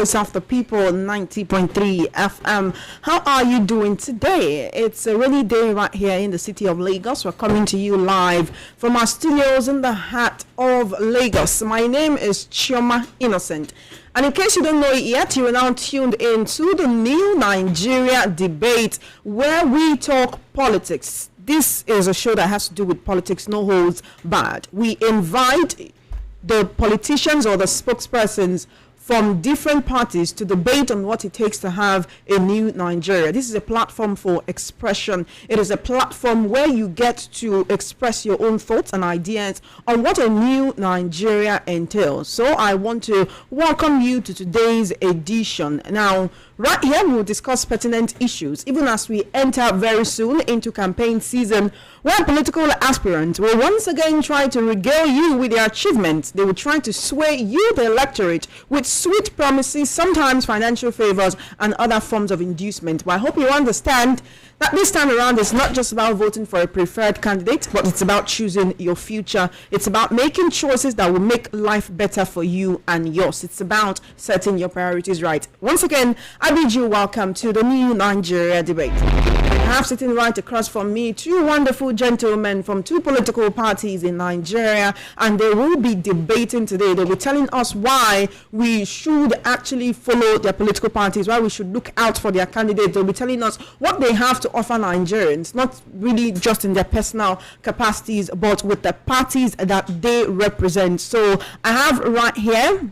Voice of the People, 90.3 FM. How are you doing today? It's a rainy day right here in the city of Lagos. We're coming to you live from our studios in the heart of Lagos. My name is Chioma Innocent. And in case you don't know it yet, you are now tuned in to the New Nigeria Debate, where we talk politics. This is a show that has to do with politics, no holds barred. We invite the politicians or the spokespersons from different parties to debate on what it takes to have a new Nigeria. This is a platform for expression. It is a platform where you get to express your own thoughts and ideas on what a new Nigeria entails. So I want to welcome you to today's edition. Now, right here, we'll discuss pertinent issues, even as we enter very soon into campaign season, where political aspirants will once again try to regale you with their achievements. They will try to sway you, the electorate, with sweet promises, sometimes financial favors, and other forms of inducement. But I hope you understand that this time around, it's not just about voting for a preferred candidate, but it's about choosing your future. It's about making choices that will make life better for you and yours. It's about setting your priorities right. Once again, I bid you welcome to the New Nigeria Debate. I have sitting right across from me two wonderful gentlemen from two political parties in Nigeria, and they will be debating today. They'll be telling us why we should actually follow their political parties, why we should look out for their candidates. They'll be telling us what they have to offer Nigerians, not really just in their personal capacities, but with the parties that they represent. So I have right here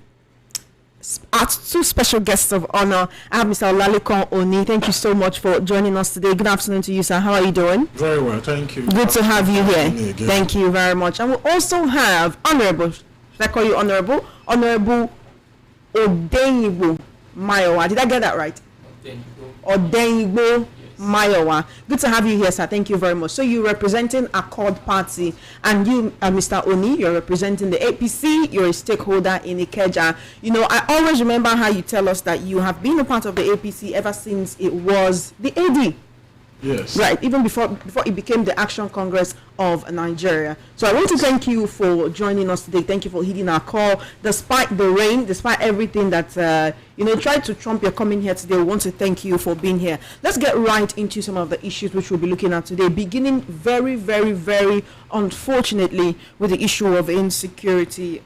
our two special guests of honor. I have Mr. Olalekon Oni. Thank you so much for joining us today. Good afternoon to you, sir. How are you doing? Very well, thank you. Good to have you here. Thank you very much. And we also have Honorable, should I call you Honorable? Honorable Odenigbo Mayowa. Did I get that right? Odenigbo Mayowa. Good to have you here, sir. Thank you very much. So you're representing Accord Party, and you, Mr. Oni, you're representing the APC. You're a stakeholder in Ikeja. You know, I always remember how you tell us that you have been a part of the APC ever since it was the AD. Yes. Right, even before it became the Action Congress of Nigeria. So I want to thank you for joining us today. Thank you for heeding our call. Despite the rain, despite everything that, tried to trump your coming here today, we want to thank you for being here. Let's get right into some of the issues which we'll be looking at today, beginning very, very, very unfortunately with the issue of insecurity.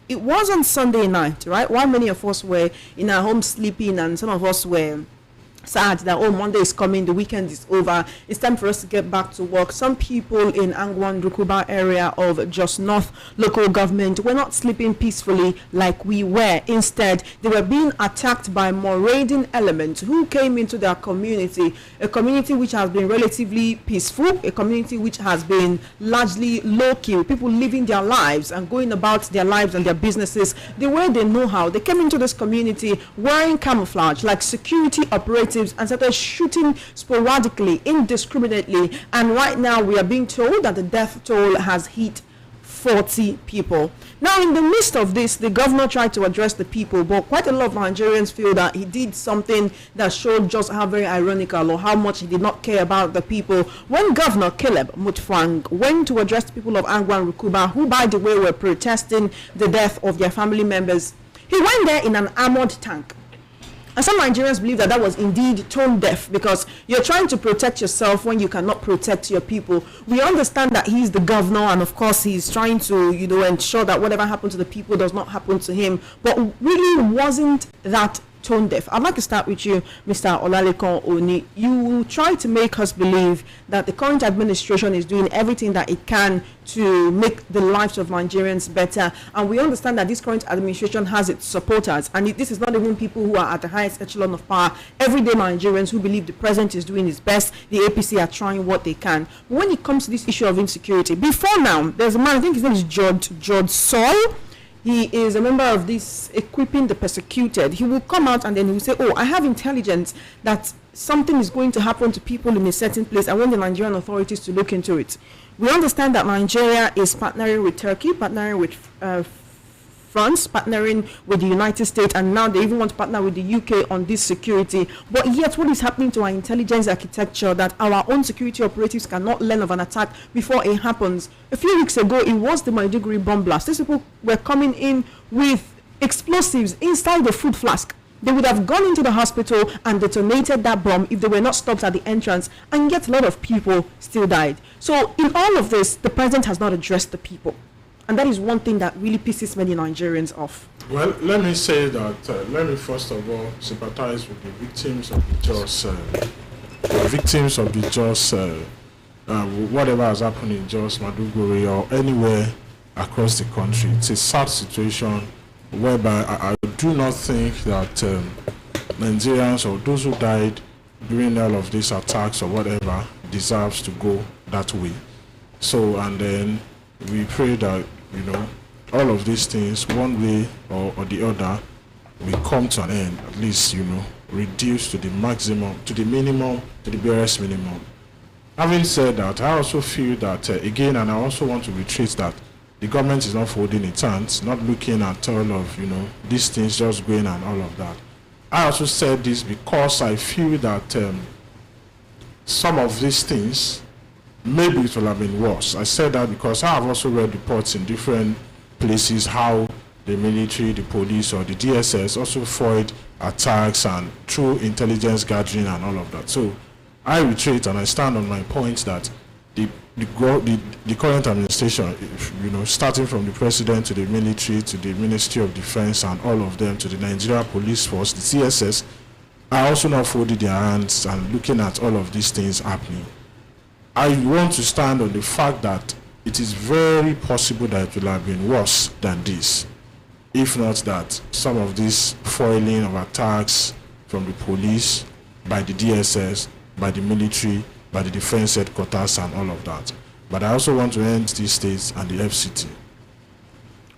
It was on Sunday night, right? While many of us were in our homes sleeping and some of us were sad that Monday is coming, the weekend is over, it's time for us to get back to work. Some people in Angwan Rukuba area of Jos North local government were not sleeping peacefully like we were. Instead, they were being attacked by marauding elements who came into their community, a community which has been relatively peaceful, a community which has been largely low-key, people living their lives and going about their lives and their businesses the way they know how. They came into this community wearing camouflage like security operators and started shooting sporadically, indiscriminately, and right now we are being told that the death toll has hit 40 people. Now, in the midst of this, the governor tried to address the people, but quite a lot of Nigerians feel that he did something that showed just how very ironical or how much he did not care about the people. When Governor Caleb Mutfwang went to address the people of Angwan Rukuba, who, by the way, were protesting the death of their family members, he went there in an armored tank. And some Nigerians believe that that was indeed tone deaf, because you're trying to protect yourself when you cannot protect your people. We understand that he's the governor, and of course he's trying to, ensure that whatever happened to the people does not happen to him. But really wasn't that tone deaf. I'd like to start with you, Mr. Olalekon Oni. You try to make us believe that the current administration is doing everything that it can to make the lives of Nigerians better, and we understand that this current administration has its supporters, and this is not even people who are at the highest echelon of power. Everyday Nigerians who believe the president is doing his best, the APC are trying what they can. But when it comes to this issue of insecurity, before now, there's a man, I think his name is George Saul. He is a member of this Equipping the Persecuted. He will come out and then he will say, I have intelligence that something is going to happen to people in a certain place. I want the Nigerian authorities to look into it. We understand that Nigeria is partnering with Turkey, partnering with France, partnering with the United States, and now they even want to partner with the UK on this security. But yet, what is happening to our intelligence architecture that our own security operatives cannot learn of an attack before it happens? A few weeks ago, it was the Maiduguri bomb blast. These people were coming in with explosives inside the food flask. They would have gone into the hospital and detonated that bomb if they were not stopped at the entrance, and yet a lot of people still died. So in all of this, the president has not addressed the people. And that is one thing that really pisses many Nigerians off. Well, let me say that, let me first of all sympathize with the victims of the Jos, whatever has happened in Jos, Maduguri, or anywhere across the country. It's a sad situation whereby I do not think that Nigerians or those who died during all of these attacks or whatever deserves to go that way. So, and then we pray that, all of these things, one way or the other, will come to an end, at least, reduce to the maximum, to the minimum, to the barest minimum. Having said that, I also feel that, again, and I also want to reiterate that the government is not folding its hands, not looking at all of, these things just going and all of that. I also said this because I feel that some of these things, maybe it will have been worse. I said that because I have also read reports in different places how the military, the police, or the DSS also foiled attacks and through intelligence gathering and all of that. So I reiterate and I stand on my point that the current administration, starting from the president to the military to the Ministry of Defense and all of them to the Nigeria Police Force, the CSS, are also now folding their hands and looking at all of these things happening. I want to stand on the fact that it is very possible that it will have been worse than this, if not that some of these foiling of attacks from the police, by the DSS, by the military, by the defense headquarters and all of that. But I also want to end these states and the FCT.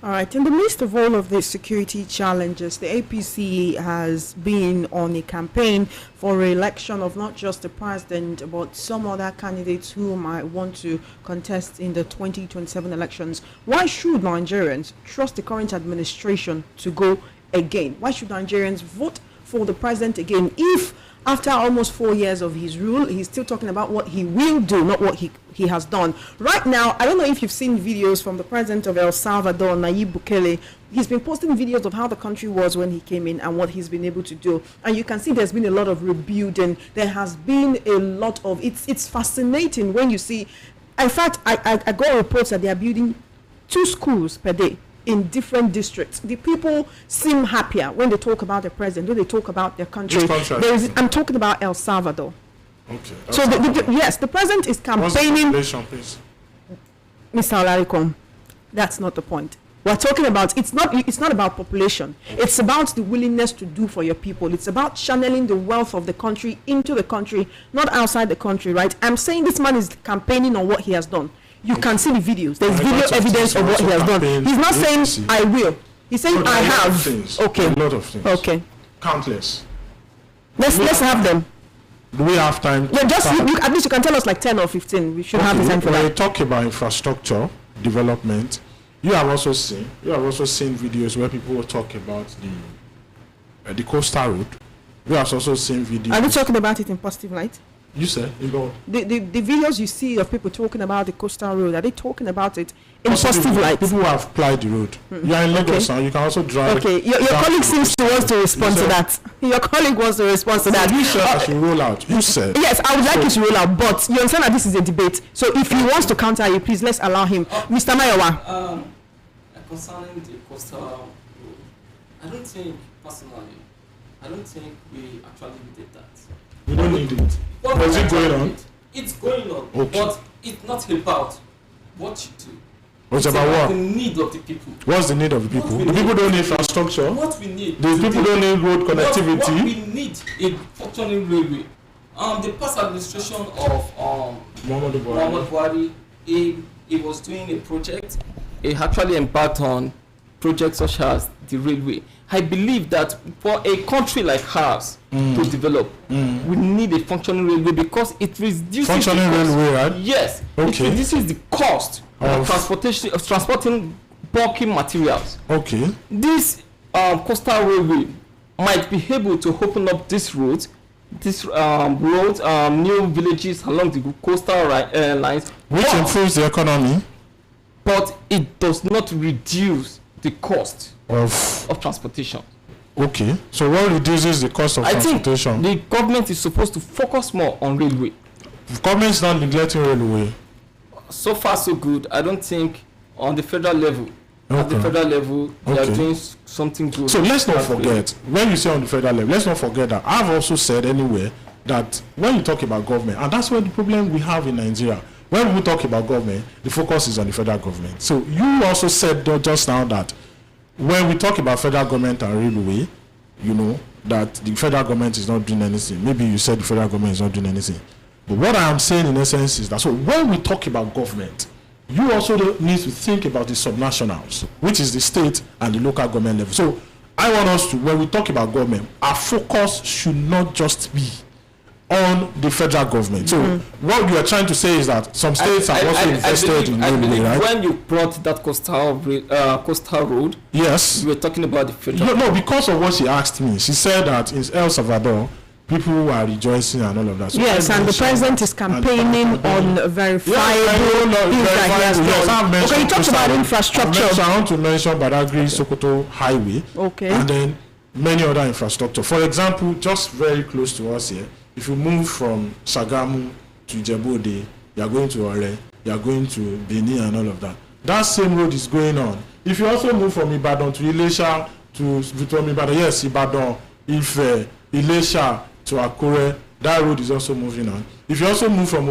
All right, in the midst of all of these security challenges, the APC has been on a campaign for re-election of not just the president, but some other candidates who might want to contest in the 2027 elections. Why should Nigerians trust the current administration to go again? Why should Nigerians vote for the president again if after almost 4 years of his rule, he's still talking about what he will do, not what he has done. Right now, I don't know if you've seen videos from the president of El Salvador, Nayib Bukele. He's been posting videos of how the country was when he came in and what he's been able to do. And you can see there's been a lot of rebuilding. There has been a lot of, it's fascinating when you see, in fact, I got reports that they are building 2 schools per day in different districts. The people seem happier when they talk about the president, when they talk about their country. I'm talking about El Salvador. Okay. So yes, the president is campaigning. What's the population, please? Mr. Olarikom, that's not the point. We're talking about, it's not about population. It's about the willingness to do for your people. It's about channeling the wealth of the country into the country, not outside the country, right? I'm saying this man is campaigning on what he has done. You can see the videos. There's video evidence of what he has done. He's not saying I will. He's saying I have. Things. Okay. A lot of things. Okay. Countless. Let's have them. Do we have time? Yeah, just at least you can tell us like 10 or 15. We should have the time for that. When we talk about infrastructure development, you have also seen videos where people will talk about the coastal road. We have also seen videos. Are you talking about it in positive light? You said about the videos you see of people talking about the coastal road, are they talking about it in positive light? People who have applied the road. You are in Lagos now, you can also drive. Okay, your colleague seems to want to respond to that. Your colleague wants to respond to that. You said I should roll out. You said. Yes, I would like you to roll out, but you understand that this is a debate. So if he wants to counter you, please let's allow him. Mr. Mayowa. Concerning the coastal road, I don't think we actually did that. We don't need it. Is it going on? It's going on, okay. But it's not about what you do. It's about what? The need of the people. What's the need of the people? The people don't need infrastructure. What we need. The people don't need road connectivity. What we need a functioning railway. The past administration of Muhammadu Buhari, he was doing a project. He actually embarked on projects such as the railway. I believe that for a country like ours to develop, we need a functioning railway because it reduces functioning railway, right? Yes, okay. It reduces the cost of transporting bulky materials. Okay. This coastal railway might be able to open up this road, new villages along the coastal lines, which improves the economy, but it does not reduce the cost of transportation. Okay, so what reduces the cost of transportation? I think the government is supposed to focus more on railway. Government is not neglecting railway. So far, so good. I don't think on the federal level. Okay. At the federal level, they are doing something good. So let's not forget, when you say on the federal level, let's not forget that I've also said anywhere that when you talk about government, and that's where the problem we have in Nigeria, when we talk about government, the focus is on the federal government. So you also said just now that when we talk about federal government and railway, you know, that the federal government is not doing anything. Maybe you said the federal government is not doing anything. But what I am saying in essence is that, so when we talk about government, you also need to think about the subnationals, which is the state and the local government level. So I want us to, when we talk about government, our focus should not just be on the federal government. So what you are trying to say is that some states have also invested in railway, right? When you brought that coastal road, yes, you were talking about the federal. No, because of what she asked me. She said that in El Salvador, people are rejoicing and all of that. So yes, and the president is campaigning on verifiable things that he has done. Okay, you talked about infrastructure. I want to mention Badagry Sokoto Highway. Okay. And then many other infrastructure. For example, just very close to us here, if you move from Sagamu to Ijebu-Ode, you are going to Ore, you are going to Benin and all of that. That same road is going on. If you also move from Ibadan to Ilesha from Ibadan, yes, Ibadan, Ife, Ilesha to Akure, that road is also moving on. If you also move from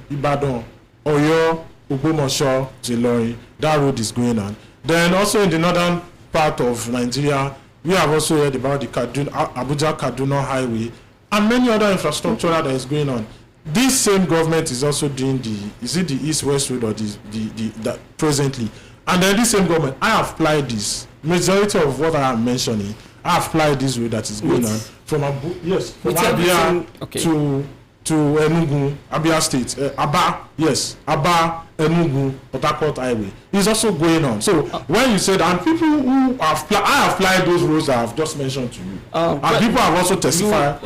Ibadan, Oyo, Ogbomoso to Ilorin, that road is going on. Then also in the northern part of Nigeria, we have also heard about the Abuja-Kaduna Highway and many other infrastructure that is going on. This same government is also doing is it the East-West Road or the presently? And then this same government, I have applied this. Majority of what I am mentioning, I have applied this road that is going on from Abia to Enugu, Abia State, Aba, Enugu, Port Harcourt Highway. It's also going on. So when you said, and people who have I have applied those roads that I have just mentioned to you, and people have also testified.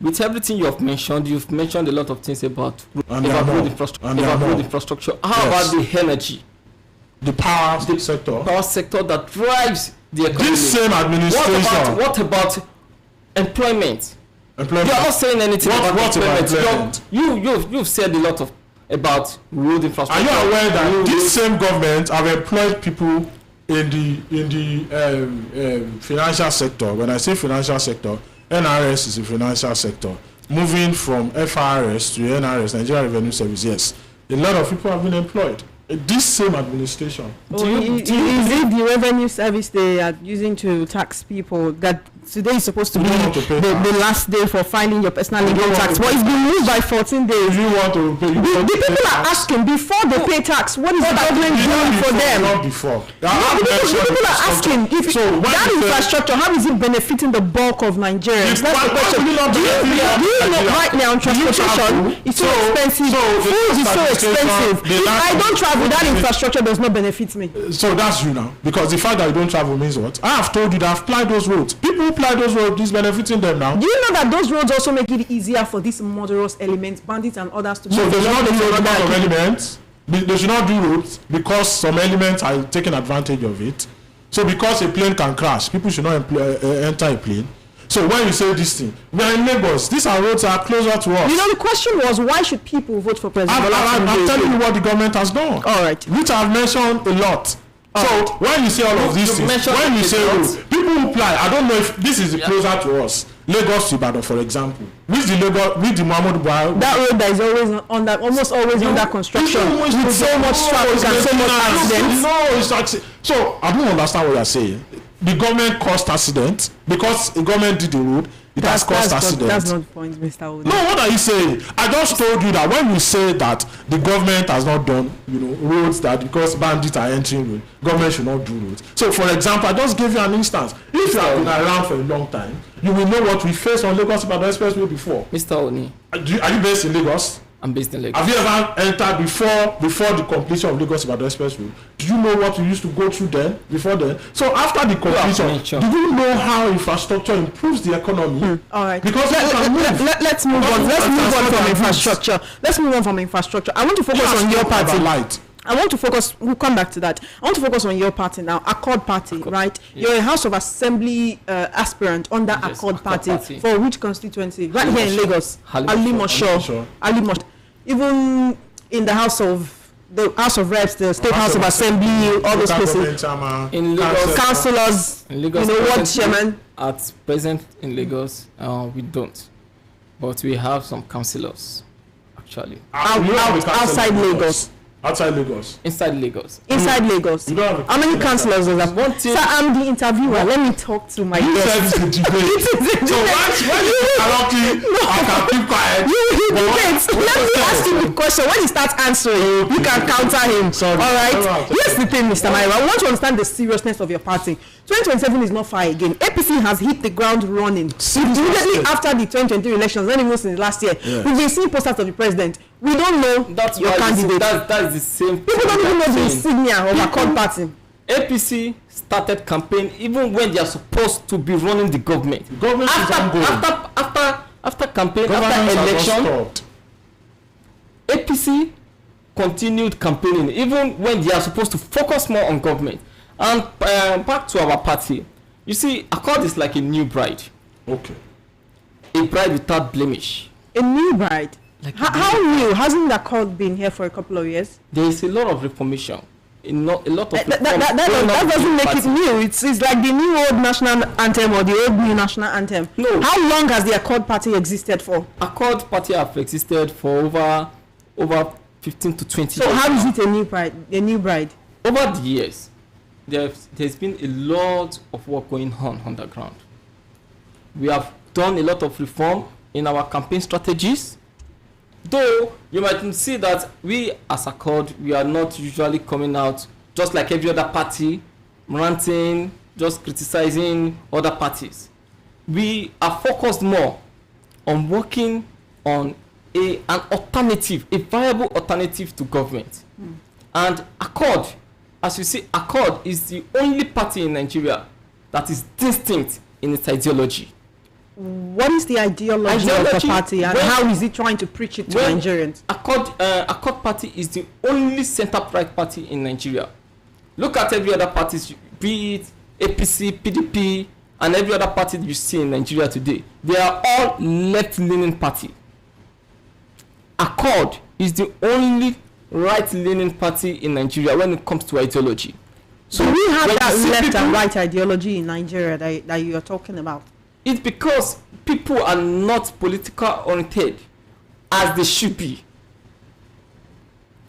With everything you have mentioned, you've mentioned a lot of things about road infrastructure. How about the energy? The power sector. Power sector that drives the economy. This same administration. What about employment? You are not saying anything about employment. You've said a lot about road infrastructure. Are you aware that this same government have employed people in the financial sector? When I say financial sector, NRS is a financial sector. Moving from FRS to NRS, Nigeria Revenue Service, yes, a lot of people have been employed. This same administration. Is it the revenue service they are using to tax people that today is supposed to be the last day for filing your personal income tax? Well, it's been moved by 14 days. You want to pay? The people are asking before they pay tax, what is the government doing for them? Not before. People are asking if that infrastructure, how is it benefiting the bulk of Nigerians? That's the question. Do you know right now transportation is so expensive, food is so expensive. If I don't travel, that infrastructure does not benefit me. So that's you now, because the fact that you don't travel means what? I have told you that I've applied those roads. People who apply those roads, is benefiting them now. Do you know that those roads also make it easier for these murderous elements, bandits and others to? So they should not do roads because of elements. They should not do roads because some elements are taking advantage of it. So because a plane can crash, people should not enter a plane. So when you say this thing, we are in Lagos. These are roads that are closer to us. You know, the question was, why should people vote for President Bola? I'm telling you what the government has done. All right. Which I've mentioned a lot. So when you say all of these things, when you say roads, people who apply, I don't know if this is closer to us. Lagos to Ibadan, for example. With the Muhammadu Buhari. That road that is always almost always under construction. With so much traffic and so much accidents. So I don't understand what you're saying. The government caused accident because the government did the road. It has caused accident. That's not the point, Mr. Ode. No, what are you saying? I just told you that when you say that the government has not done, roads that because bandits are entering road, government should not do roads. So, for example, I just gave you an instance. If you have been around for a long time, you will know what we faced on Lagos Ibadan Expressway before. Mr. Oni. Are you based in Lagos? I'm based in Lagos. Have you ever entered before the completion of Lagos Ibadan Expressway? Do you know what we used to go through then, before then? So after the completion, do you know how infrastructure improves the economy? All right. Because let's move on. Let's move on from infrastructure. Let's move on from infrastructure. I want to focus on your party. I want to focus, we'll come back to that. I want to focus on your party now, Accord Party, right? Yes. You're a House of Assembly aspirant under Accord Party. For which constituency? Right here in Lagos. Alimosho. Even in the House of Reps, the State House of Assembly, all those places. In Lagos, councillors, in Lagos, what chairman? At present in Lagos, we don't. But we have some councillors, actually. Outside Lagos. Outside Lagos. Inside Lagos. Inside Lagos. How many councillors does that? Sir, I'm the interviewer. Let me talk to my guest. You said it's a debate. So why you interrupting? I can keep quiet. You debate. Let me ask him the question. When he starts answering, you can counter him. Sorry. All right. Here's the thing, Mr. Maiwa. I want to understand the seriousness of your party. 2027 is not far again. APC has hit the ground running. Immediately after the 2023 elections, not even since last year, we've been seeing posters of the president. We don't know your candidate. That's the same. People don't even know the insignia of Accord Party. APC started campaign even when they are supposed to be running the government. After campaign, after election, APC continued campaigning even when they are supposed to focus more on government. And back to our party, you see, Accord is like a new bride. Okay. A bride without blemish. A new bride. Like how new? Hasn't Accord been here for a couple of years? There is a lot of reformation. A lot of that doesn't make it new. It's like the new old national anthem or the old new national anthem. No. How long has the Accord Party existed for? Accord Party have existed for over 15 to 20 years. So how is it a new bride? A new bride? Over the years, there's been a lot of work going on the ground. We have done a lot of reform in our campaign strategies. Though you might see that we as Accord, we are not usually coming out just like every other party, ranting, just criticizing other parties. We are focused more on working on an alternative, a viable alternative to government. And Accord, as you see, Accord is the only party in Nigeria that is distinct in its ideology. What is the ideology of the party, and how is it trying to preach it to Nigerians? Accord Party is the only center-right party in Nigeria. Look at every other party, be it APC, PDP, and every other party you see in Nigeria today. They are all left-leaning party. Accord is the only right-leaning party in Nigeria when it comes to ideology. So we have that left and right ideology in Nigeria that you are talking about. It's because people are not politically oriented as they should be.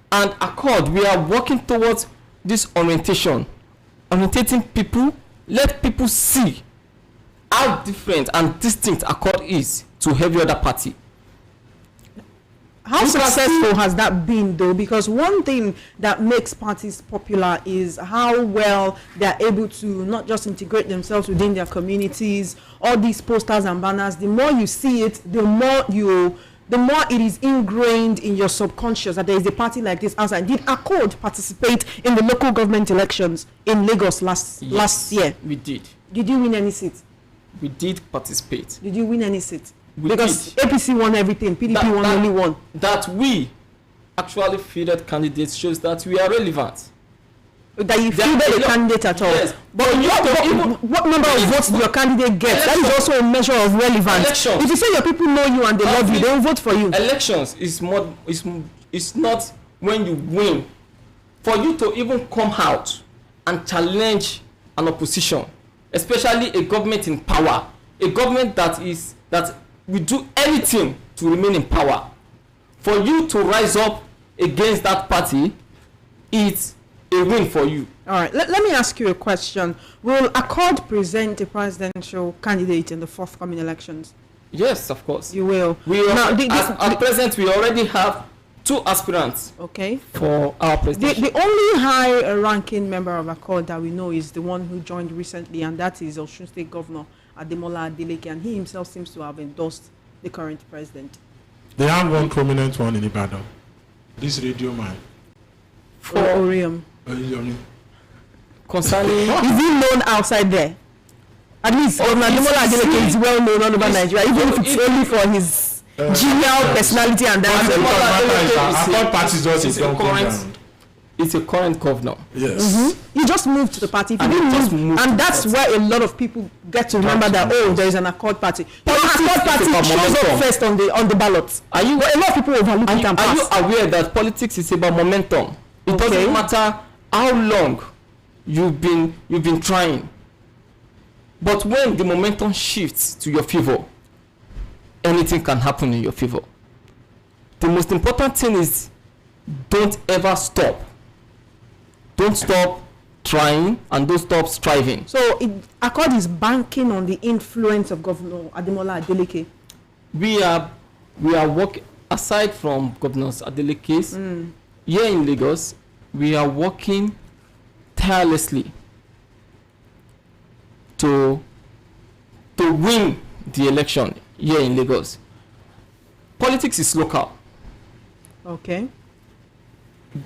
And Accord, we are working towards this orientation, orientating people, let people see how different and distinct Accord is to every other party. How successful has that been, though? Because one thing that makes parties popular is how well they're able to not just integrate themselves within their communities. All these posters and banners, the more you see it, the more it is ingrained in your subconscious that there is a party like this outside. Did Accord participate in the local government elections in Lagos last year? We did. Did you win any seats? We did participate. Did you win any seats? Because APC won everything, PDP won only one. That we actually fielded candidates shows that we are relevant. That you fielded a candidate at all. Yes. But what number of votes do your candidate get? That is also a measure of relevance. Elections. If you say your people know you and they love you, they will vote for you. Elections is not when you win. For you to even come out and challenge an opposition, especially a government in power, a government that we do anything to remain in power. For you to rise up against that party, it's a win for you. All right, let me ask you a question. Will Accord present a presidential candidate in the forthcoming elections? Yes, of course. You will. At present, we already have 2 aspirants. Okay. For our presidential. The only high-ranking member of Accord that we know is the one who joined recently, and that is Osun State Governor Ademola Adeleke, and he himself seems to have endorsed the current president. They have one prominent one in Ibadan. This radio man. For Orium. Concerning, is he known outside there? At least Governor Ademola Adeleke is well known all over Nigeria, even if it's only for his genial personality and that. Accord Party is is a current governor. Yes. He just moved to the party. If he And he didn't just move, moved to and the that's party. where a lot of people get to remember that, oh, there is an Accord party. The Accord party is about shows up momentum. first on the ballot. Are you But a lot of people overlook it and are you pass. aware that politics is about momentum? It Okay. doesn't matter how long you've been trying, but when the momentum shifts to your favor, anything can happen in your favor. The most important thing is don't ever stop. Don't stop trying and don't stop striving. So Accord is banking on the influence of Governor Ademola Adeleke. We are working aside from Governor Adeleke's here in Lagos. We are working tirelessly to win the election here in Lagos. Politics is local. Okay.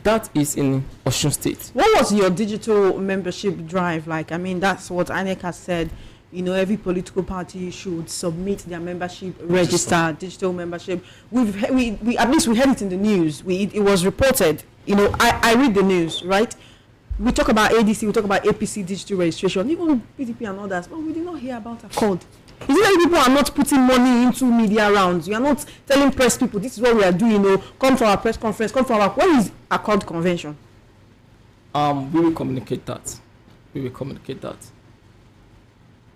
That is in Osun State. What was your digital membership drive like? I mean, that's what INEC has said. You know, every political party should submit their membership register, digital membership. We at least we heard it in the news. It was reported. You know, I read the news, right? We talk about ADC, we talk about APC digital registration, even PDP and others, but we did not hear about Accord. Is it that people are not putting money into media rounds? You are not telling press people, this is what we are doing, you know, come for our press conference, come for our... When is Accord convention? We will communicate that.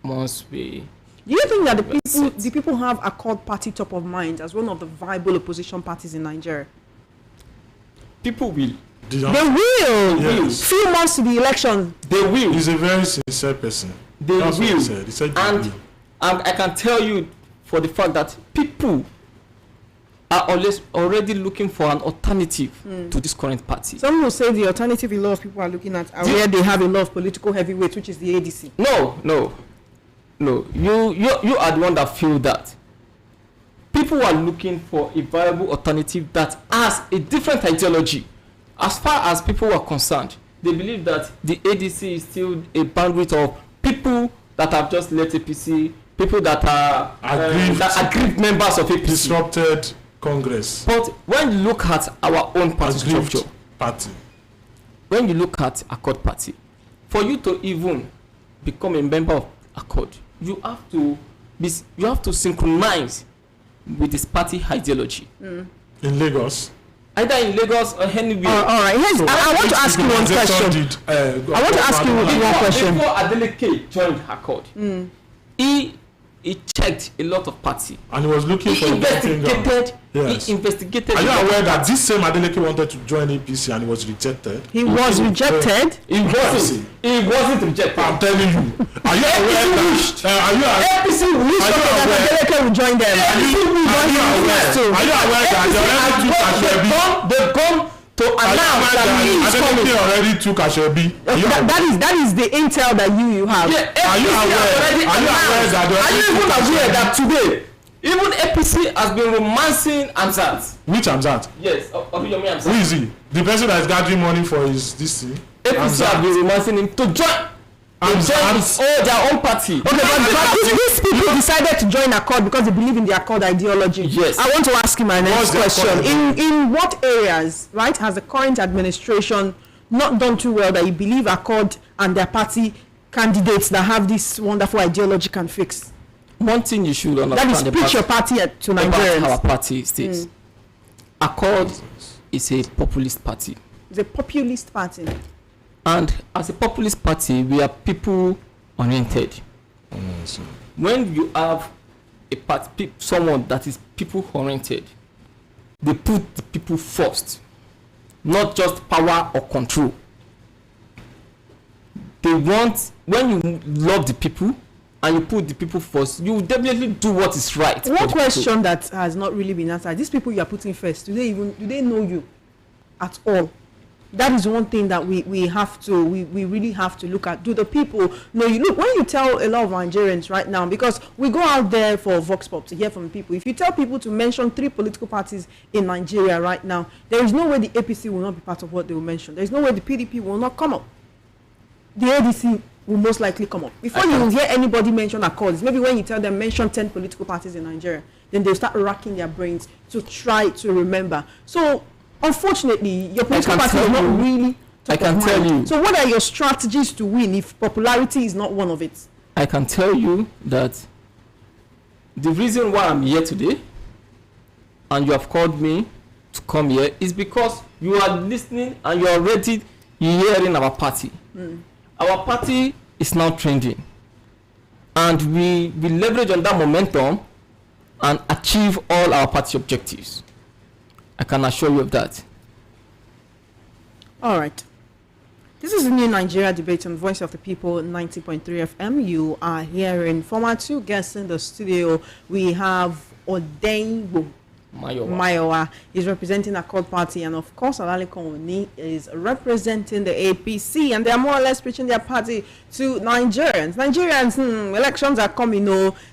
Once we... Do you think that the people have Accord party top of mind as one of the viable opposition parties in Nigeria? People will. They will. Yes. Few months to the election. They will. He's a very sincere person. They That's what will. he said. He said they And will. I can tell you for the fact that people are already looking for an alternative to this current party. Some will say the alternative a lot of people are looking at are where they have a lot of political heavyweights, which is the ADC. No. You are the one that feel that. People are looking for a viable alternative that has a different ideology. As far as people are concerned, they believe that the ADC is still a bandwidth of people that have just left APC, people that are aggrieved members of APC. Disrupted Congress. But when you look at our own party Aggrieved structure, party. when you look at Accord Party, for you to even become a member of Accord, you have to synchronize with this party ideology. In Lagos. Either in Lagos or anywhere. All right. So I want to ask you one question. I want to ask you one question. Before Adeleke joined Accord, he checked a lot of parties. And he was looking for a voting ground. Yes. He investigated. Are you aware that this same Adeleke wanted to join APC and he was rejected? He was rejected. He wasn't rejected. I'm telling you. Are you aware that? Are you aware? APC wished that Adeleke will join them. Are you aware that They've gone to announce that he is coming. Adeleke already took Ashebi? That is the intel that you have. Yeah, Are you aware? Are you aware that Are you even aware that today, even APC has been romancing Ansat? Which Hamzat? Yes, Obiyomi Who Ansat. is he? The person that is gathering money for his this thing? APC has been romancing him to join. Their own party. Okay, but these people decided to join Accord because they believe in the Accord ideology. Yes. I want to ask you my next What's the question. Accord? In what areas, right, has the current administration not done too well that you believe Accord and their party candidates that have this wonderful ideology can fix? One thing you should understand That is preach your party to about Nigerians. our party states. Accord is a populist party. It's a populist party. And as a populist party, we are people oriented. When you have a party, someone that is people oriented, they put the people first, not just power or control. They want, when you love the people and you put the people first, you will definitely do what is right. One question that has not really been answered: these people you are putting first, do they know you at all? That is one thing that we really have to look at. Do the people know you? Look, when you tell a lot of Nigerians right now, because we go out there for Vox Pop to hear from people, if you tell people to mention 3 political parties in Nigeria right now, there is no way the APC will not be part of what they will mention. There is no way the PDP will not come up. The ADC will most likely come up. Before you hear anybody mention Accords, maybe when you tell them mention 10 political parties in Nigeria, then they'll start racking their brains to try to remember. So unfortunately, your political party is not really top I can of tell mind. you. So what are your strategies to win if popularity is not one of it? I can tell you that the reason why I'm here today and you have called me to come here is because you are listening and you are ready, you're hearing our party. Our party is now trending, and we leverage on that momentum and achieve all our party objectives. I can assure you of that. All right. This is the new Nigeria debate on Voice of the People 90.3 FM. You are hearing former two guests in the studio. We have Odenigbo Mayowa is representing a Accord Party, and of course Alaliko Oni is representing the APC, and they are more or less preaching their party to Nigerians. Elections are coming.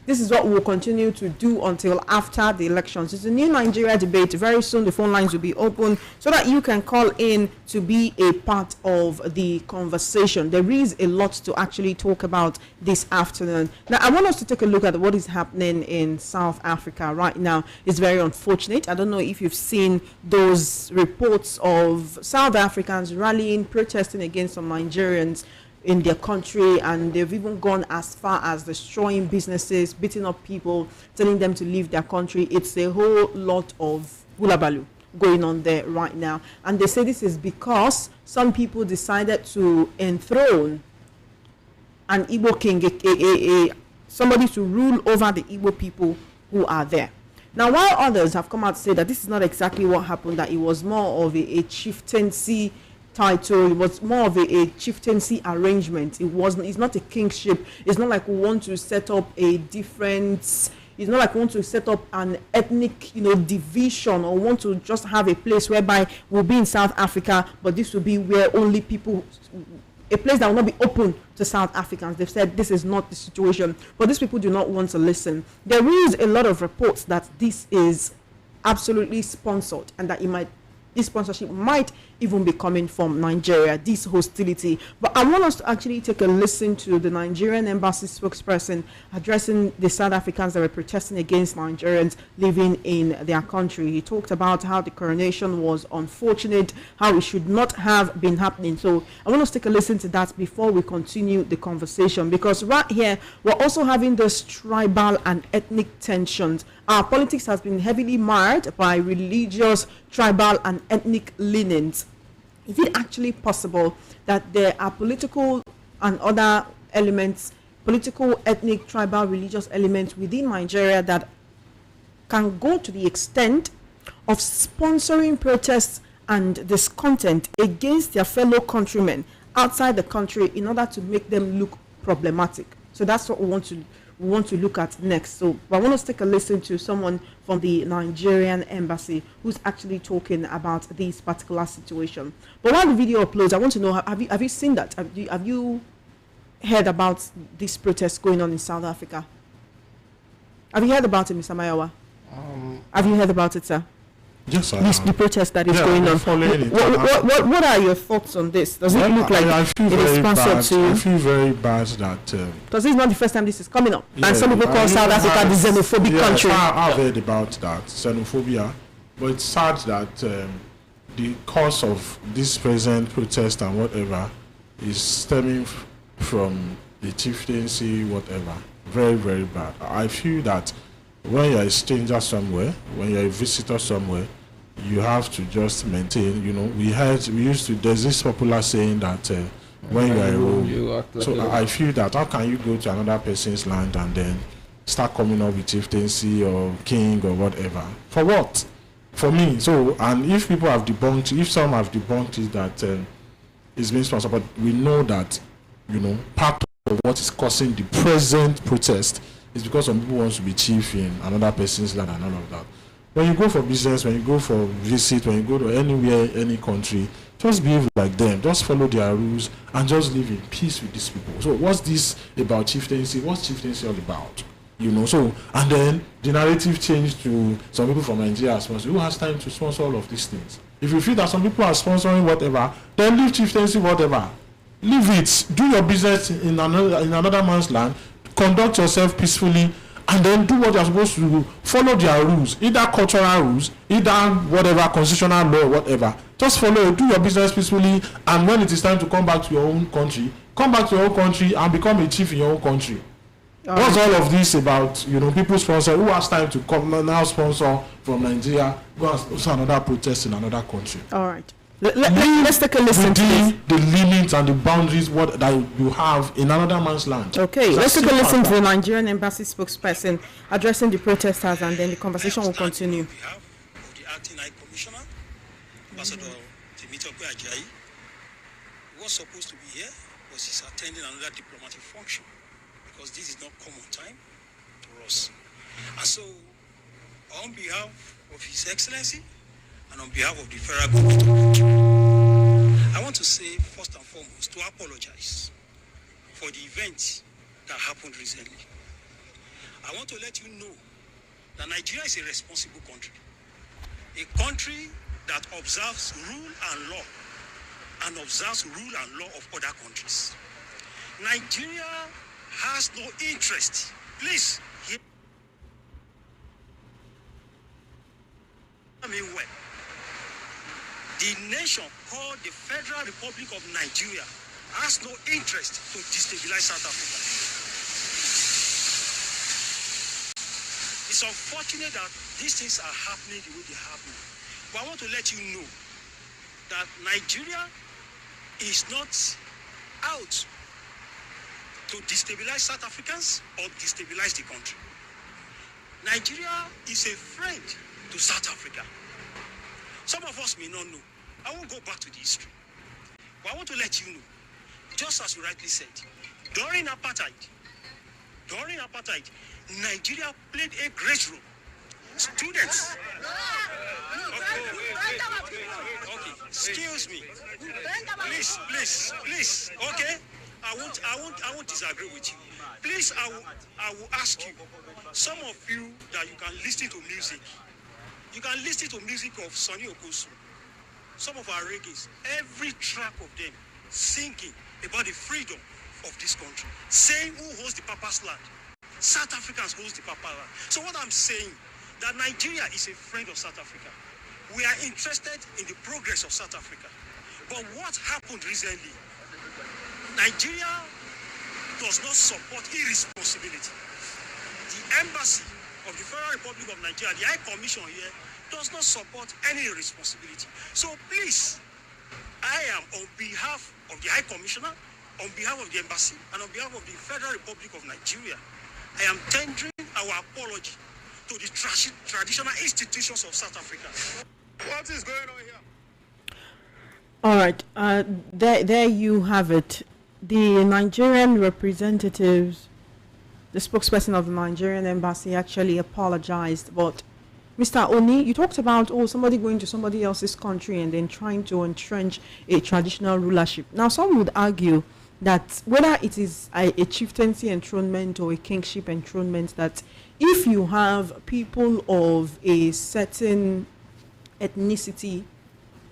This is what we'll continue to do until after the elections. It's a new Nigeria debate. Very soon the phone lines will be open so that you can call in to be a part of the conversation. There is a lot to actually talk about this afternoon. Now I want us to take a look at what is happening in South Africa right now. It's very unfortunate. I don't know if you've seen those reports of South Africans rallying, protesting against some Nigerians in their country, and they've even gone as far as destroying businesses, beating up people, telling them to leave their country. It's a whole lot of hulabaloo going on there right now, and they say this is because some people decided to enthrone an Igbo king, somebody to rule over the Igbo people who are there. Now, while others have come out to say that this is not exactly what happened, that it was more of a chieftaincy title, it was more of a chieftaincy arrangement. It's not a kingship. It's not like we want to set up a different, it's not like we want to set up an ethnic, division, or want to just have a place whereby we'll be in South Africa, but this will be where only people, a place that will not be open to South Africans. They've said this is not the situation, but these people do not want to listen. There is a lot of reports that this is absolutely sponsored, and that this sponsorship might even be coming from Nigeria, this hostility. But I want us to actually take a listen to the Nigerian embassy spokesperson addressing the South Africans that were protesting against Nigerians living in their country. He talked about how the coronation was unfortunate, how it should not have been happening. So I want us to take a listen to that before we continue the conversation, because right here we're also having this tribal and ethnic tensions. Our politics has been heavily marred by religious, tribal and ethnic leanings. Is it actually possible that there are political and other elements, political, ethnic, tribal, religious elements within Nigeria that can go to the extent of sponsoring protests and discontent against their fellow countrymen outside the country in order to make them look problematic? So that's what we want to look at next. So I want us to take a listen to someone from the Nigerian embassy who's actually talking about this particular situation. But while the video uploads, I want to know, have you seen that? Have you heard about this protest going on in South Africa? Have you heard about it, Mr. Mayowa? Have you heard about it, sir? Yes, I the protest that is going on. What are your thoughts on this? Does it look like it is sponsored to you? I feel very bad that because this is not the first time this is coming up, and some people call South Africa the xenophobic country. I've heard about that, xenophobia, but it's sad that the cause of this present protest and whatever is stemming from the chieftaincy, whatever. Very, very bad. I feel that when you're a stranger somewhere, when you're a visitor somewhere, you have to just maintain, there's this popular saying that when you're a rogue, so I feel that how can you go to another person's land and then start coming up with chieftaincy or king or whatever? For what? For me. So, and if some have debunked it that it's being sponsored, but we know that, part of what is causing the present protest is because some people want to be chief in another person's land and all of that. When you go for business, when you go for visit, when you go to anywhere, any country, just behave like them. Just follow their rules and just live in peace with these people. So what's this about chieftaincy? What's chieftaincy all about? So, and then the narrative changed to some people from Nigeria sponsor. Who has time to sponsor all of these things? If you feel that some people are sponsoring whatever, then leave chieftaincy whatever. Leave it. Do your business in another man's land. Conduct yourself peacefully, and then do what you're supposed to do. Follow their rules, either cultural rules, either whatever, constitutional law, whatever. Just follow, do your business peacefully, and when it is time to come back to your own country, come back to your own country and become a chief in your own country. What's all of this about? People sponsor. Who has time to come now sponsor from Nigeria? Go and sponsor another protest in another country. All right. Let's take a listen to this. The limits and the boundaries that you have in another man's land. Okay, let's take a listen to the Nigerian embassy spokesperson addressing the protesters, and then the conversation will continue. On behalf of the acting High Commissioner, Ambassador Temitope Ajayi, who was supposed to be here, but he's attending another diplomatic function, because this is not common time for us. And so, on behalf of His Excellency and on behalf of the federal government, I want to say first and foremost to apologize for the events that happened recently. I want to let you know that Nigeria is a responsible country, a country that observes rule and law and observes rule and law of other countries. Nigeria has no interest. Please hear me well. The nation called the Federal Republic of Nigeria has no interest to destabilize South Africa. It's unfortunate that these things are happening the way they're happening. But I want to let you know that Nigeria is not out to destabilize South Africans or destabilize the country. Nigeria is a friend to South Africa. Some of us may not know. I won't go back to the history. But I want to let you know, just as you rightly said, during apartheid, Nigeria played a great role. Students. Okay. Excuse me. Please. Okay. I won't disagree with you. Please, I will ask you. Some of you that you can listen to music. You can listen to music of Sonny Okosu. Some of our reggaes, every track of them singing about the freedom of this country, saying who holds the Papa's land. South Africans holds the Papa land. So what I'm saying, that Nigeria is a friend of South Africa. We are interested in the progress of South Africa. But what happened recently, Nigeria does not support irresponsibility. The embassy of the Federal Republic of Nigeria, the High Commission here, does not support any irresponsibility. So please, I am on behalf of the High Commissioner, on behalf of the embassy, and on behalf of the Federal Republic of Nigeria, I am tendering our apology to the traditional institutions of South Africa. What is going on here? All right, there you have it. The Nigerian representatives, the spokesperson of the Nigerian embassy actually apologized. But Mr. Oni, you talked about somebody going to somebody else's country and then trying to entrench a traditional rulership. Now, some would argue that whether it is a chieftaincy enthronement or a kingship enthronement, that if you have people of a certain ethnicity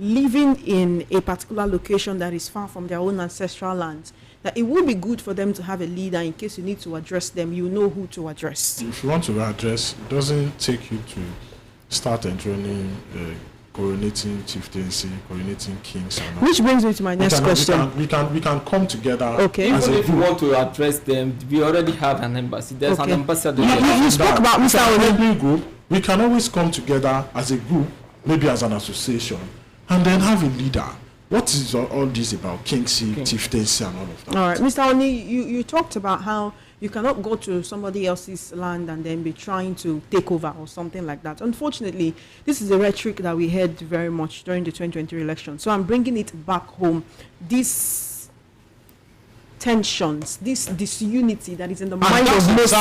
living in a particular location that is far from their own ancestral lands, that it would be good for them to have a leader in case you need to address them. You know who to address. If you want to address, it doesn't take you to start enthroning, coronating chieftaincy, coronating kings. And which brings me to my next question. We can come together. Okay. Even if you want to address them, we already have an embassy. There's an ambassador. You spoke about Mr. Oni. Group. We can always come together as a group, maybe as an association, and then have a leader. What is all this about kingship, chieftaincy, and all of that? All right, Mr. Oni, you talked about how you cannot go to somebody else's land and then be trying to take over or something like that. Unfortunately, this is a rhetoric that we heard very much during the 2023 election. So I'm bringing it back home. These tensions, this disunity that is in the mind of most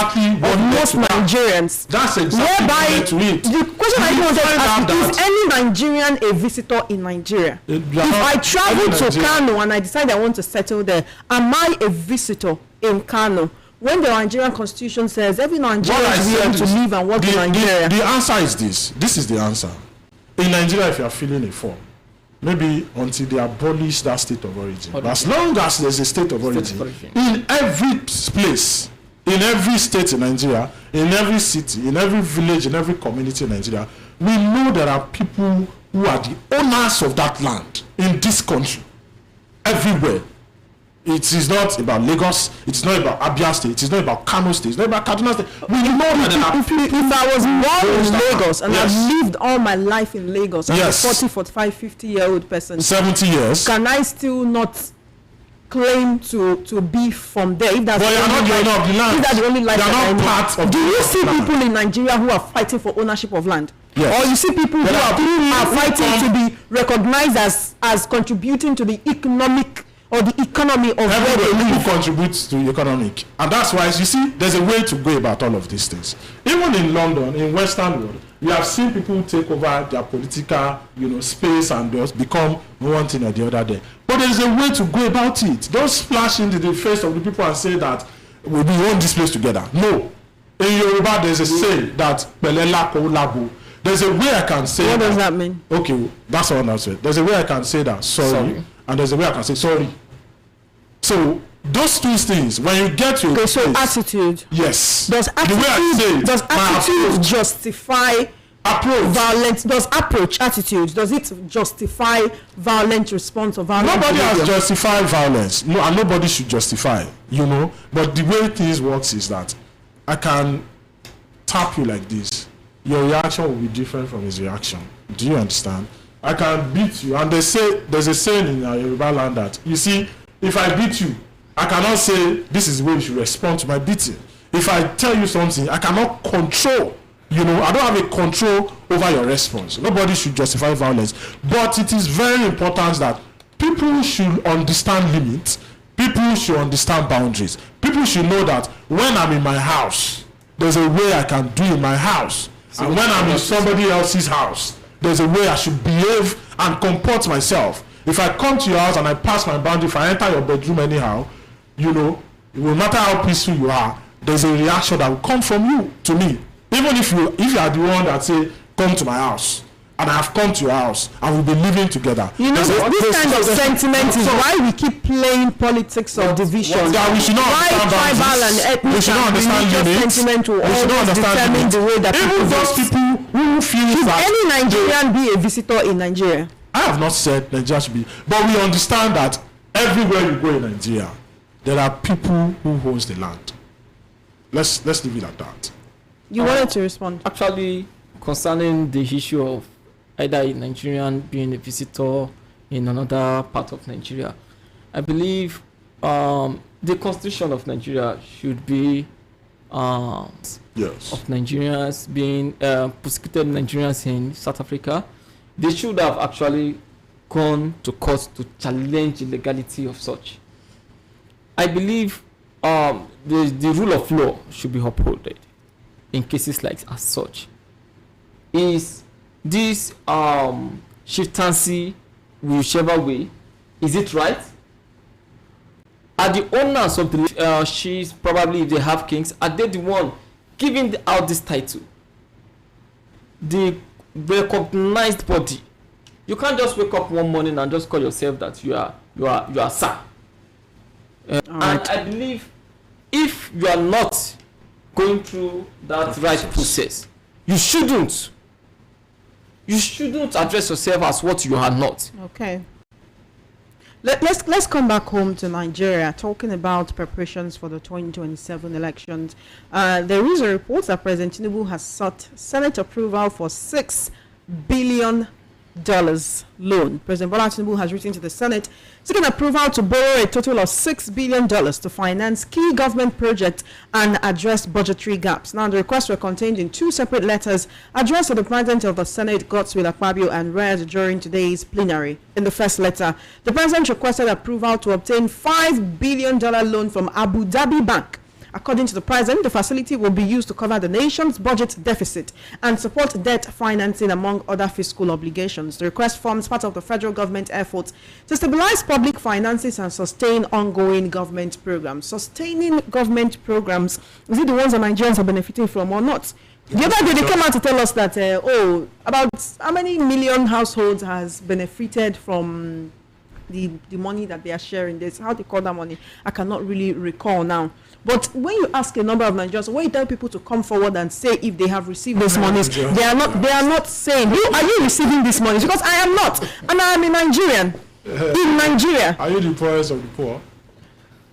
Nigerians. That's exactly what it. The question I want to ask, is any Nigerian a visitor in Nigeria? If I travel to Kano and I decide I want to settle there, am I a visitor in Kano? When the Nigerian constitution says every Nigerian is willing to live and work in Nigeria. The answer is this. This is the answer. In Nigeria, if you are filling a form, maybe until they abolish that state of origin. But as long as there's a state of origin, in every place, in every state in Nigeria, in every city, in every village, in every community in Nigeria, we know there are people who are the owners of that land in this country, everywhere. It is not about Lagos, it's not about Abia State, it's not about Kano State, it's not about Kaduna State. We know that if I was born in Lagos and yes. I've lived all my life in Lagos as yes. a 40, 45, 50-year-old person, 70 years, can I still not claim to be from there? If that's but you're not the owner of the land. If that's the only life you're that not I part know. of Do the you see land. people in Nigeria who are fighting for ownership of land? Yes. Or you see people who are fighting to be recognized as contributing to the economic or the economy of where they everybody live? who contributes to economic, and that's why you see there's a way to go about all of these things. Even in London, in Western world, you have seen people take over their political, space and just become one thing or the other there. But there's a way to go about it. Don't splash into the face of the people and say that we own this place together. No. In Yoruba, there's a saying that Belela Kolabo. There's a way I can say What does that mean? Okay, that's all I'm saying. There's a way I can say that sorry. And there's a way I can say sorry. So those two things, when you get to Okay, so attitude. yes, Does the way I say it, does my attitude approach, justify violence? Does attitude, does it justify violent response or violent nobody has behavior? justified violence. No, and nobody should justify. But the way things works is that I can tap you like this. Your reaction will be different from his reaction. Do you understand? I can beat you, and there's a saying in Yoruba land that you see, if I beat you, I cannot say this is the way you should respond to my beating. If I tell you something, I cannot control. I don't have a control over your response. Nobody should justify violence, but it is very important that people should understand limits. People should understand boundaries. People should know that when I'm in my house, there's a way I can do in my house, and when I'm in somebody else's house, there's a way I should behave and comport myself. If I come to your house and I pass my boundary, if I enter your bedroom anyhow, it will matter how peaceful you are, there's a reaction that will come from you to me. Even if you are the one that say, come to my house, and I have come to your house, and we'll be living together. This kind of sentiment is why we keep playing politics of division. That we should not Why understand tribal and boundaries. ethnic We should not and understand religious limits. sentiment will We should not always understand determine limits. the way that Even people those vote. people who feel Should that any Nigerian be a visitor in Nigeria? I have not said Nigeria should be, but we understand that everywhere you go in Nigeria, there are people who owns the land. Let's leave it at that. You wanted to respond. Actually, concerning the issue of either a Nigerian being a visitor in another part of Nigeria, I believe the constitution of Nigeria should be Yes. of Nigerians being persecuted Nigerians in South Africa. They should have actually gone to court to challenge the legality of such. I believe the rule of law should be upheld in cases like as such. Is this chieftaincy whichever way, is it right? Are the owners of the chiefs, probably if they have kings, are they the one giving out this title? The recognized body. You can't just wake up one morning and just call yourself that you are sir. And I believe if you are not going through that right process, you shouldn't address yourself as what you are not. Okay. Let's come back home to Nigeria, talking about preparations for the 2027 elections. There is a report that President Tinubu has sought Senate approval for $6 billion loan. President Bola Tinubu has written to the Senate seeking approval to borrow a total of $6 billion to finance key government projects and address budgetary gaps. Now, the requests were contained in two separate letters addressed to the President of the Senate, Godswill Akpabio, and read during today's plenary. In the first letter, the President requested approval to obtain $5 billion loan from Abu Dhabi Bank. According to the President, the facility will be used to cover the nation's budget deficit and support debt financing, among other fiscal obligations. The request forms part of the federal government efforts to stabilize public finances and sustain ongoing government programs. Sustaining government programs, is it the ones that Nigerians are benefiting from or not? The other day, they came out to tell us that, about how many million households has benefited from the money that they are sharing. This, how they call that money, I cannot really recall now. But when you ask a number of Nigerians, when you tell people to come forward and say if they have received these monies, they are not saying, are you receiving these monies? Because I am not, and I am a Nigerian in Nigeria. Are you the poorest of the poor?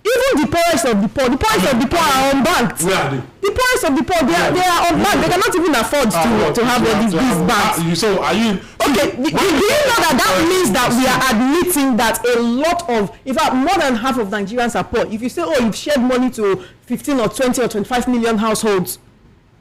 Even the poorest of the poor are unbanked. Where are they? The poorest of the poor, they are unbanked. They cannot even afford to have all these banks. So are you? Okay, do you know that means that we are admitting that a lot of, in fact, more than half of Nigerians are poor? If you say, you've shared money to 15 or 20 or 25 million households.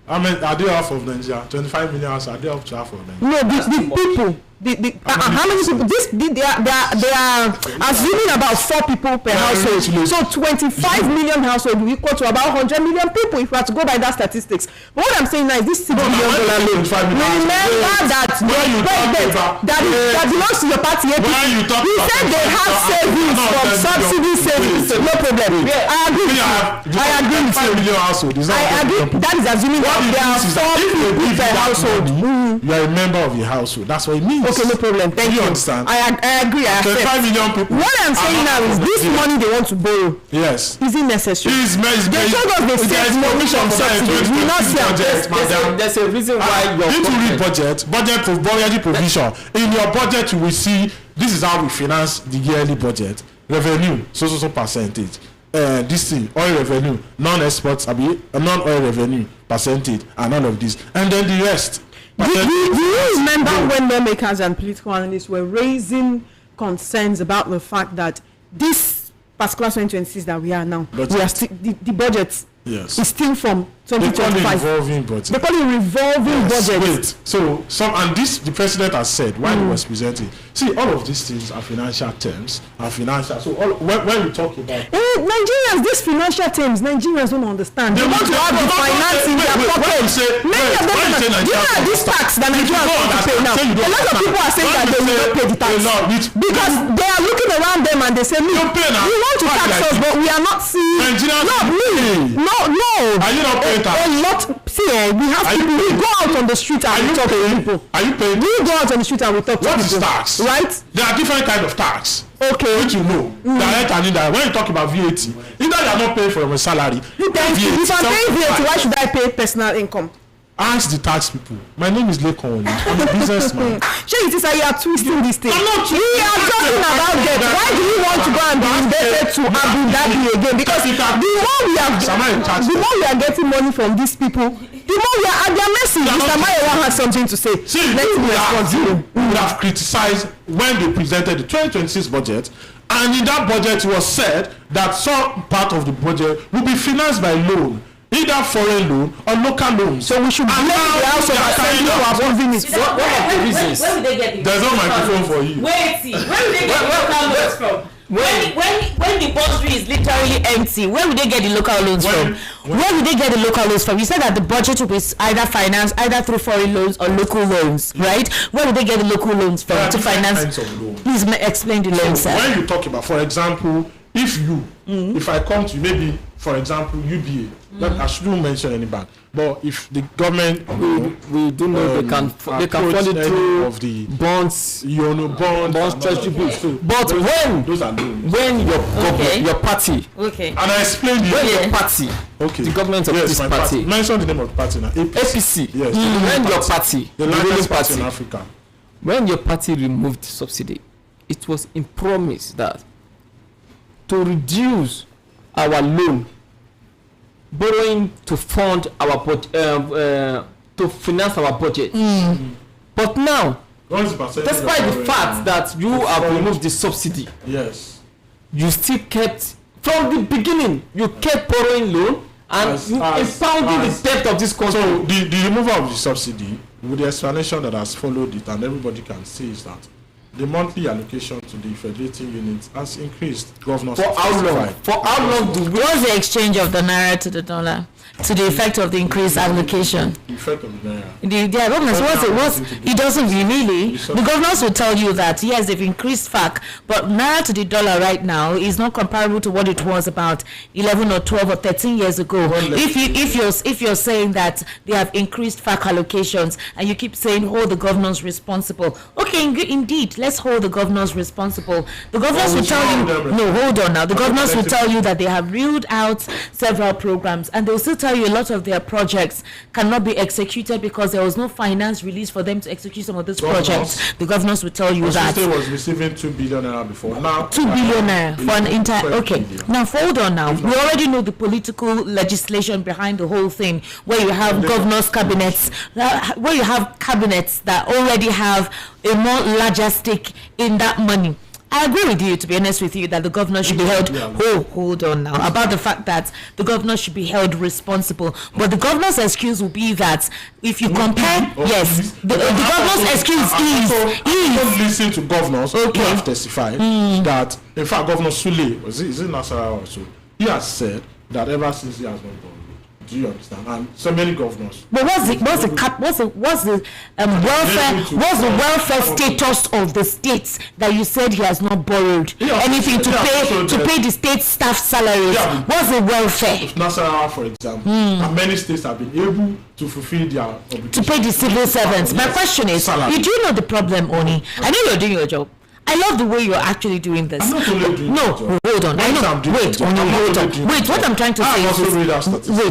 I mean, are they half of Nigeria? 25 million households, are they up to half of Nigeria? No, the people. How many people? They are assuming about 4 people per household. So 25 million household will equal to about 100 million people if we have to go by that statistics. But what I'm saying now is this $6 billion loan. Remember that the president that belongs to your party, he said they have savings from subsidy savings. No problem. I agree with you. I agree with you. I agree. That is assuming that there are 4 people per household. You are a member of the household. That's what it means. Okay, no problem. Thank you. Understand? I agree. I accept. 25 million people. What I'm saying now is this money they want to borrow. Yes. Is it necessary? They showed us they save money from subsidies. We not see there's a reason why your need to read budget provision. In your budget, you will see this is how we finance the yearly budget. Revenue, so percentage. This thing, oil revenue, non-exports, non-oil revenue percentage, and all of this, and then the rest. Do you remember when lawmakers and political analysts were raising concerns about the fact that this particular 2026 that we are now, we are still the budget is still from 2025. They call it revolving budget. They call it revolving budget. Wait, so the president has said when he was presenting. See, all of these things are financial terms, So when we talk about Nigerians, these financial terms, Nigerians don't understand. They want to have the finance in their pockets. Many of them, do you know this tax that Nigerians want to pay now? A lot of people are saying that they will not pay the tax because they are looking around them and they say, "We want to tax us, but we are not seeing." No. Are you not paying tax? A lot. See, we have people. We go out on the street and we talk to people. Are you paying? We go out on the street and we talk to people. What is tax? Right? There are different kinds of tax. Okay. Which you know. Direct and indirect. When you talk about VAT, either you are not paying for your salary. If I'm paying VAT, why should I pay personal income? Ask the tax people. My name is Lekon. I'm a businessman. Sure, it is that you are twisting this thing. I'm not we are talking about debt. Why do you want to go and be indebted to Abu Dhabi again? Because the more we are getting money from these people, the more we are at their mercy. Mr. Mayowa has something to say. See, we have criticized when they presented the 2026 budget, and in that budget it was said that some part of the budget will be financed by loan. Either foreign loan or local loans. So we should blame the House of Assembly for approving it. What are the reasons? Where will they get the There's no microphone for you. Wait, where will they get the local loans from? When the bursary is literally empty, where will they get the local loans from? Where will they get the local loans from? You said that the budget will be either financed either through foreign loans or local loans, right? Where will they get the local loans from to finance? Please explain the loans, sir. When you talk about, for example, if I come to maybe, for example, UBA, I shouldn't mention any bank, but if the government we do know they can fund it through of the bonds, bonds, treasury bills. But when those are loans. When your party, and I explained your party, the government of this party, mention the name of the party now. APC. Yes. When your party, the largest party in Africa, when your party removed subsidy, it was in promise that to reduce our loan, borrowing to fund our budget, to finance our budget. But now, despite the fact that you have removed the subsidy, yes, you still kept, from the beginning, you kept borrowing loan and impounding the debt of this country. So the removal of the subsidy, with the explanation that has followed it, and everybody can see, is that the monthly allocation to the federating units has increased. Governor, for how long? For how long what's the exchange of the naira to the dollar? to the effect of the increased allocation? The effect of the The governors, it doesn't really. The governors will tell you that yes, they've increased FAC, but naira to the dollar right now is not comparable to what it was about 11 or 12 or 13 years ago. If you're saying that they have increased FAC allocations and you keep saying hold the governors responsible, okay, indeed, let's hold the governors responsible. The governors will tell you no, hold on now. The governors will tell you that they have ruled out several programs, and they'll still tell you a lot of their projects cannot be executed because there was no finance released for them to execute some of those projects. The governors will tell you that. The was receiving 2 billion naira before. Now 2 billion naira for an entire. Okay, now hold on now. We already know the political legislation behind the whole thing, where you have governors' cabinets, where you have cabinets that already have a more larger stake in that money. I agree with you, to be honest with you, that the governor should be held. Hold on now. About the fact that the governor should be held responsible. But the governor's excuse will be that if you compare, yes, the governor's excuse is. Don't listen to governors who have testified that, in fact, Governor Sule, is it Nasarawa also? He has said that ever since he has not borrowed. Do you understand? And so many governors. But what's the welfare status of the states that you said he has not borrowed anything to pay the state staff salaries? Yeah. What's the welfare? Nasarawa, for example, and many states have been able to fulfill their obligations to pay the civil servants. My question is, you do know the problem, Oni? I know you're doing your job. I love the way you're actually doing this. I'm not only doing no, hold on. I know. Wait, hold on. Wait, what I'm trying to say is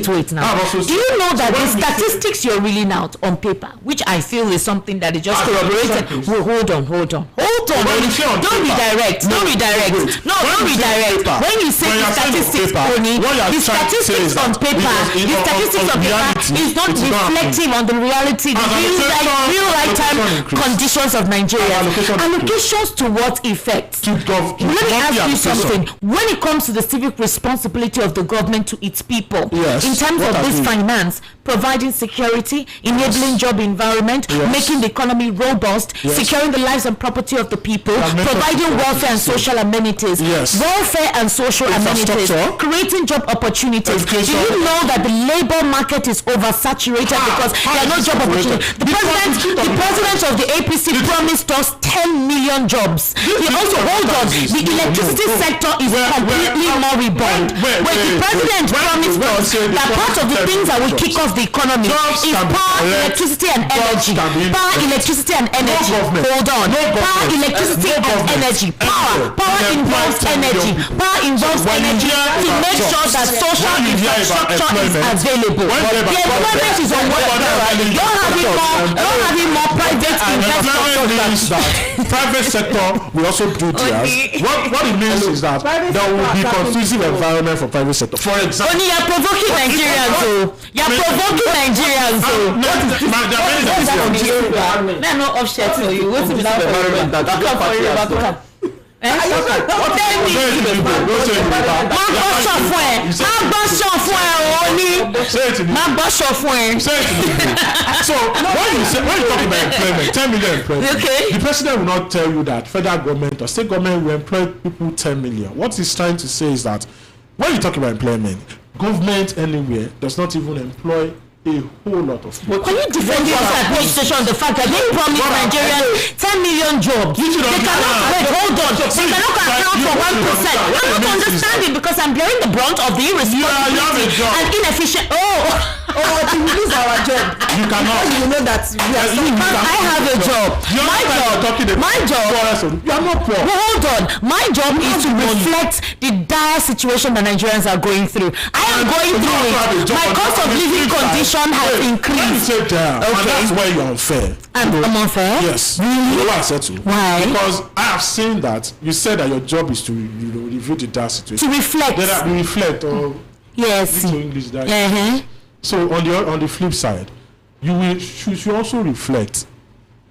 wait now. Do you know that the statistics you're reading out on paper, which I feel is something that is just corroborated. Hold on. Don't redirect. Don't redirect. When you say the statistics, Oni, the statistics on paper is not reflecting on the reality, the real lifetime conditions of Nigeria. Allocations to what effect? Let me ask you something. When it comes to the civic responsibility of the government to its people, in terms of this finance, providing security, enabling job environment, making the economy robust, securing the lives and property of the people, providing welfare and social amenities, creating job opportunities. Do you know that the labor market is oversaturated because there are no job opportunities? The president of the APC promised us 10 million jobs. He also, hold on, the electricity sector is completely moribund. The president promised us that part of the things that will kick off the economy is power, electricity and energy. Power, electricity and energy. Hold on. Power, electricity and energy. Power involves energy. Power involves energy to make sure that social infrastructure is available. The employment is on what you're having more private investors. Private sector we also do theirs. What it means is that there will be conducive environment for private sector. For example, you're provoking Nigerians. They're not offset for you. What's the environment that So when you talk about employment, 10 million employment, the president will not tell you that federal government or state government will employ people 10 million. What he's trying to say is that when you talk about employment, government anywhere does not even employ a whole lot of people. Can you defend your administration on the fact that they promised Nigerians 10 million jobs? They cannot hold on. They cannot account for 1%. I'm not understanding because I'm bearing the brunt of the irresponsibility and inefficient. To lose our job. You cannot. You know that I have a job. My job. You are not poor. Hold on. My job is to reflect the dire situation that Nigerians are going through. I am going through it. My cost of living condition has increased. And that's why you're unfair. I'm unfair? Yes. Really? You know why I said so? Why? Because I have seen that you said that your job is to review the dire situation. To reflect. Reflect or yes. English that. So on the flip side, you should also reflect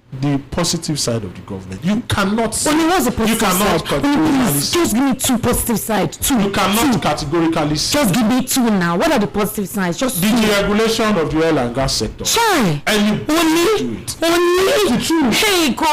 the positive side of the government. You cannot. Only what's the positive cannot side? Please, just give me two positive sides. Two. You cannot categorically say. Just give me two now. What are the positive sides? Just the deregulation of the oil and gas sector. Shy. And only. Hey God.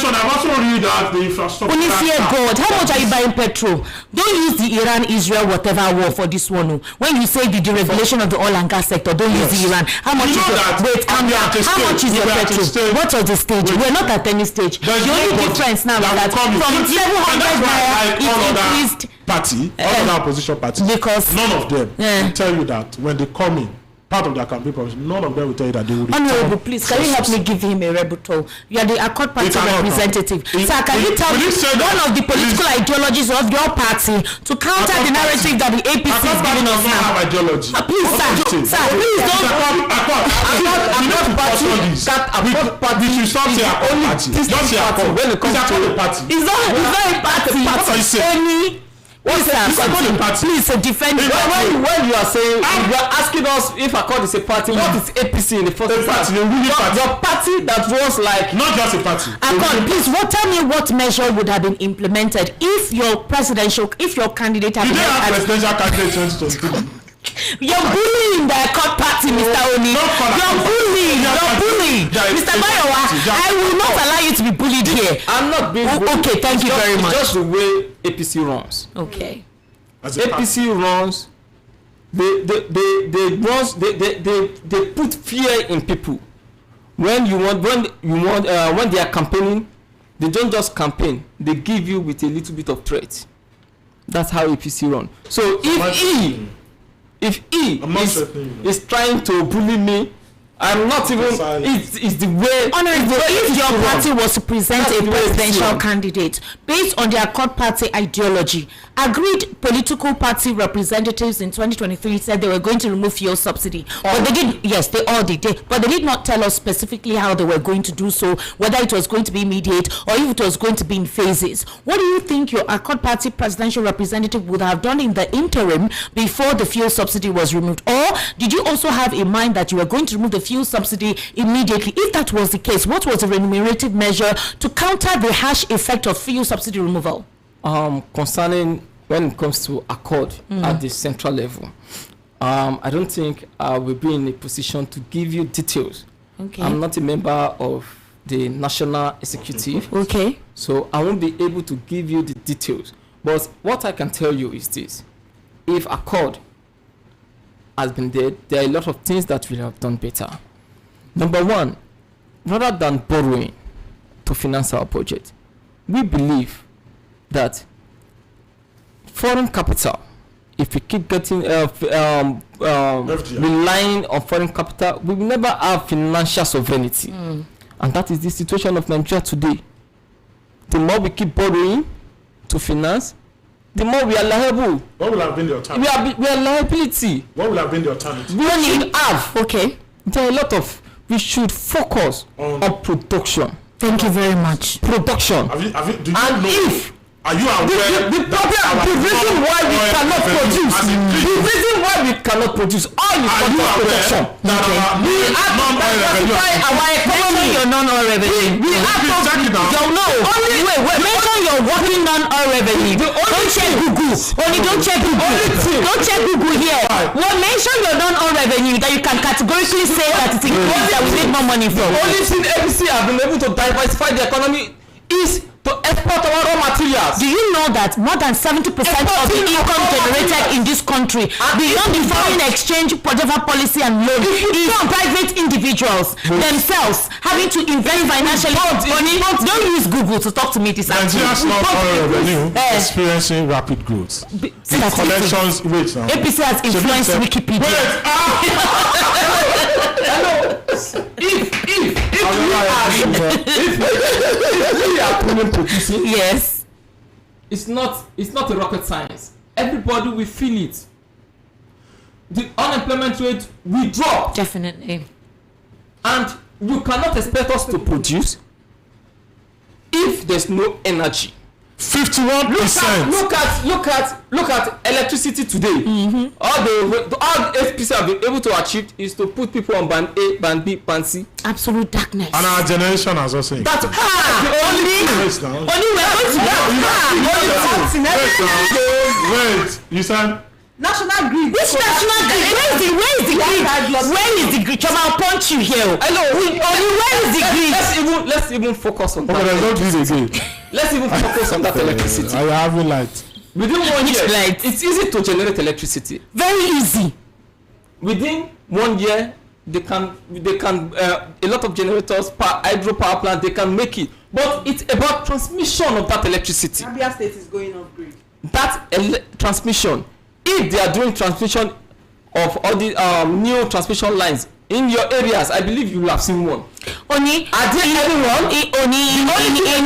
And I've also read that the infrastructure. Only fear God. How much are you buying petrol? Don't use the Iran-Israel whatever war for this one. When you say the deregulation of the oil and gas sector, don't use the Iran. How much is your wait? Calm down. How much is your petrol? What was the stage? We're not at any stage. The only difference now is that from 700 naira it increased. Party, all other opposition parties, because none of them will tell you that when they come in, part of their campaign promise, none of them will tell you that they will. Honorable, please, can you help me give him a rebuttal? You are the Accord Party representative. Sir, can you tell me one of the political ideologies of your party to counter the narrative that the APC is giving us now? Ideology. Please, sir, please don't. Accord party. You stop saying Accord party. Don't say Accord. When it comes to the party, it's not a party. What are you saying? Please defend it. When you are saying you are asking us if Accord is a party, what is APC in the first place? Your party that was like not just a party. Accord, please, tell me what measure would have been implemented if your candidate had been presidential candidate 2023. You're bullying the Accord Party, Mr. Oni. You're bullying. Mr. Bayowa, I will not allow you to be bullied here. I'm not being bullied. Okay, thank you very much. It's just the way APC runs. Okay. APC runs. They put fear in people. When they are campaigning, they don't just campaign. They give you with a little bit of threat. That's how APC run. So if he is trying to bully me, I'm not even. It's the way. Honorable, if your party was to present a presidential candidate based on the Accord Party ideology, agreed political party representatives in 2023 said they were going to remove fuel subsidy. But they did. Yes, they all did. But they did not tell us specifically how they were going to do so, whether it was going to be immediate or if it was going to be in phases. What do you think your Accord Party presidential representative would have done in the interim before the fuel subsidy was removed? Or did you also have in mind that you were going to remove the fuel subsidy immediately? If that was the case, what was the remunerative measure to counter the harsh effect of fuel subsidy removal? Concerning when it comes to Accord at the central level, I don't think I will be in a position to give you details. Okay. I'm not a member of the national executive. Okay. So I won't be able to give you the details. But what I can tell you is this: if Accord has been there are a lot of things that we have done better. Number one, rather than borrowing to finance our budget, we believe that foreign capital, if we keep getting relying on foreign capital, we will never have financial sovereignty. And that is the situation of Nigeria today. The more we keep borrowing to finance, the more we are liable. What will have been the alternative? We are liability. What will have been the alternative? We should have. Okay. There are a lot of. We should focus on production. Thank you very much. Production. Do you and know? If are you aware? The reason why we cannot produce. The reason why we cannot produce oil is for production. We have to diversify our economy. Your non-oil revenue. We have to. Wait. Mention your working non-oil revenue. Don't check Google. Don't check Google. Don't check Google here. Well, mention your non-oil revenue that you can categorically say that it's increased that we make more money from. The only thing ABC have been able to diversify the economy is to export our raw materials. Do you know that more than 70% of the income generated in this country beyond the foreign exchange whatever policy and loan is private individuals themselves having to invest financially money? Don't use Google to talk to me this afternoon. Nigeria's non-oil revenue experiencing rapid growth. The collections rate now. APC has influenced Wikipedia. If we are producing, yes, it's not a rocket science. Everybody will feel it. The unemployment rate will drop. Definitely. And you cannot expect us to produce if there's no energy. 51%. Look at electricity today. All 8% have been able to achieve is to put people on band A, band B, band C. Absolute darkness. And our generation has also That's the only Wait, you said National grid. Which national grid? Where is the grid? Where is the grid? Chama, I'll punch you here. Hello. Where is the grid? Let's even focus on that. there's no grid again. Let's even focus on that electricity. I have light. Within 1 year, light? it's easy to generate electricity. Very easy. Within 1 year, they can a lot of generators, hydropower plant, they can make it. But it's about transmission of that electricity. Abia State is going off grid. That transmission, if they are doing transmission of all the new transmission lines in your areas, I believe you will have seen one. Oni, Are there anyone? The only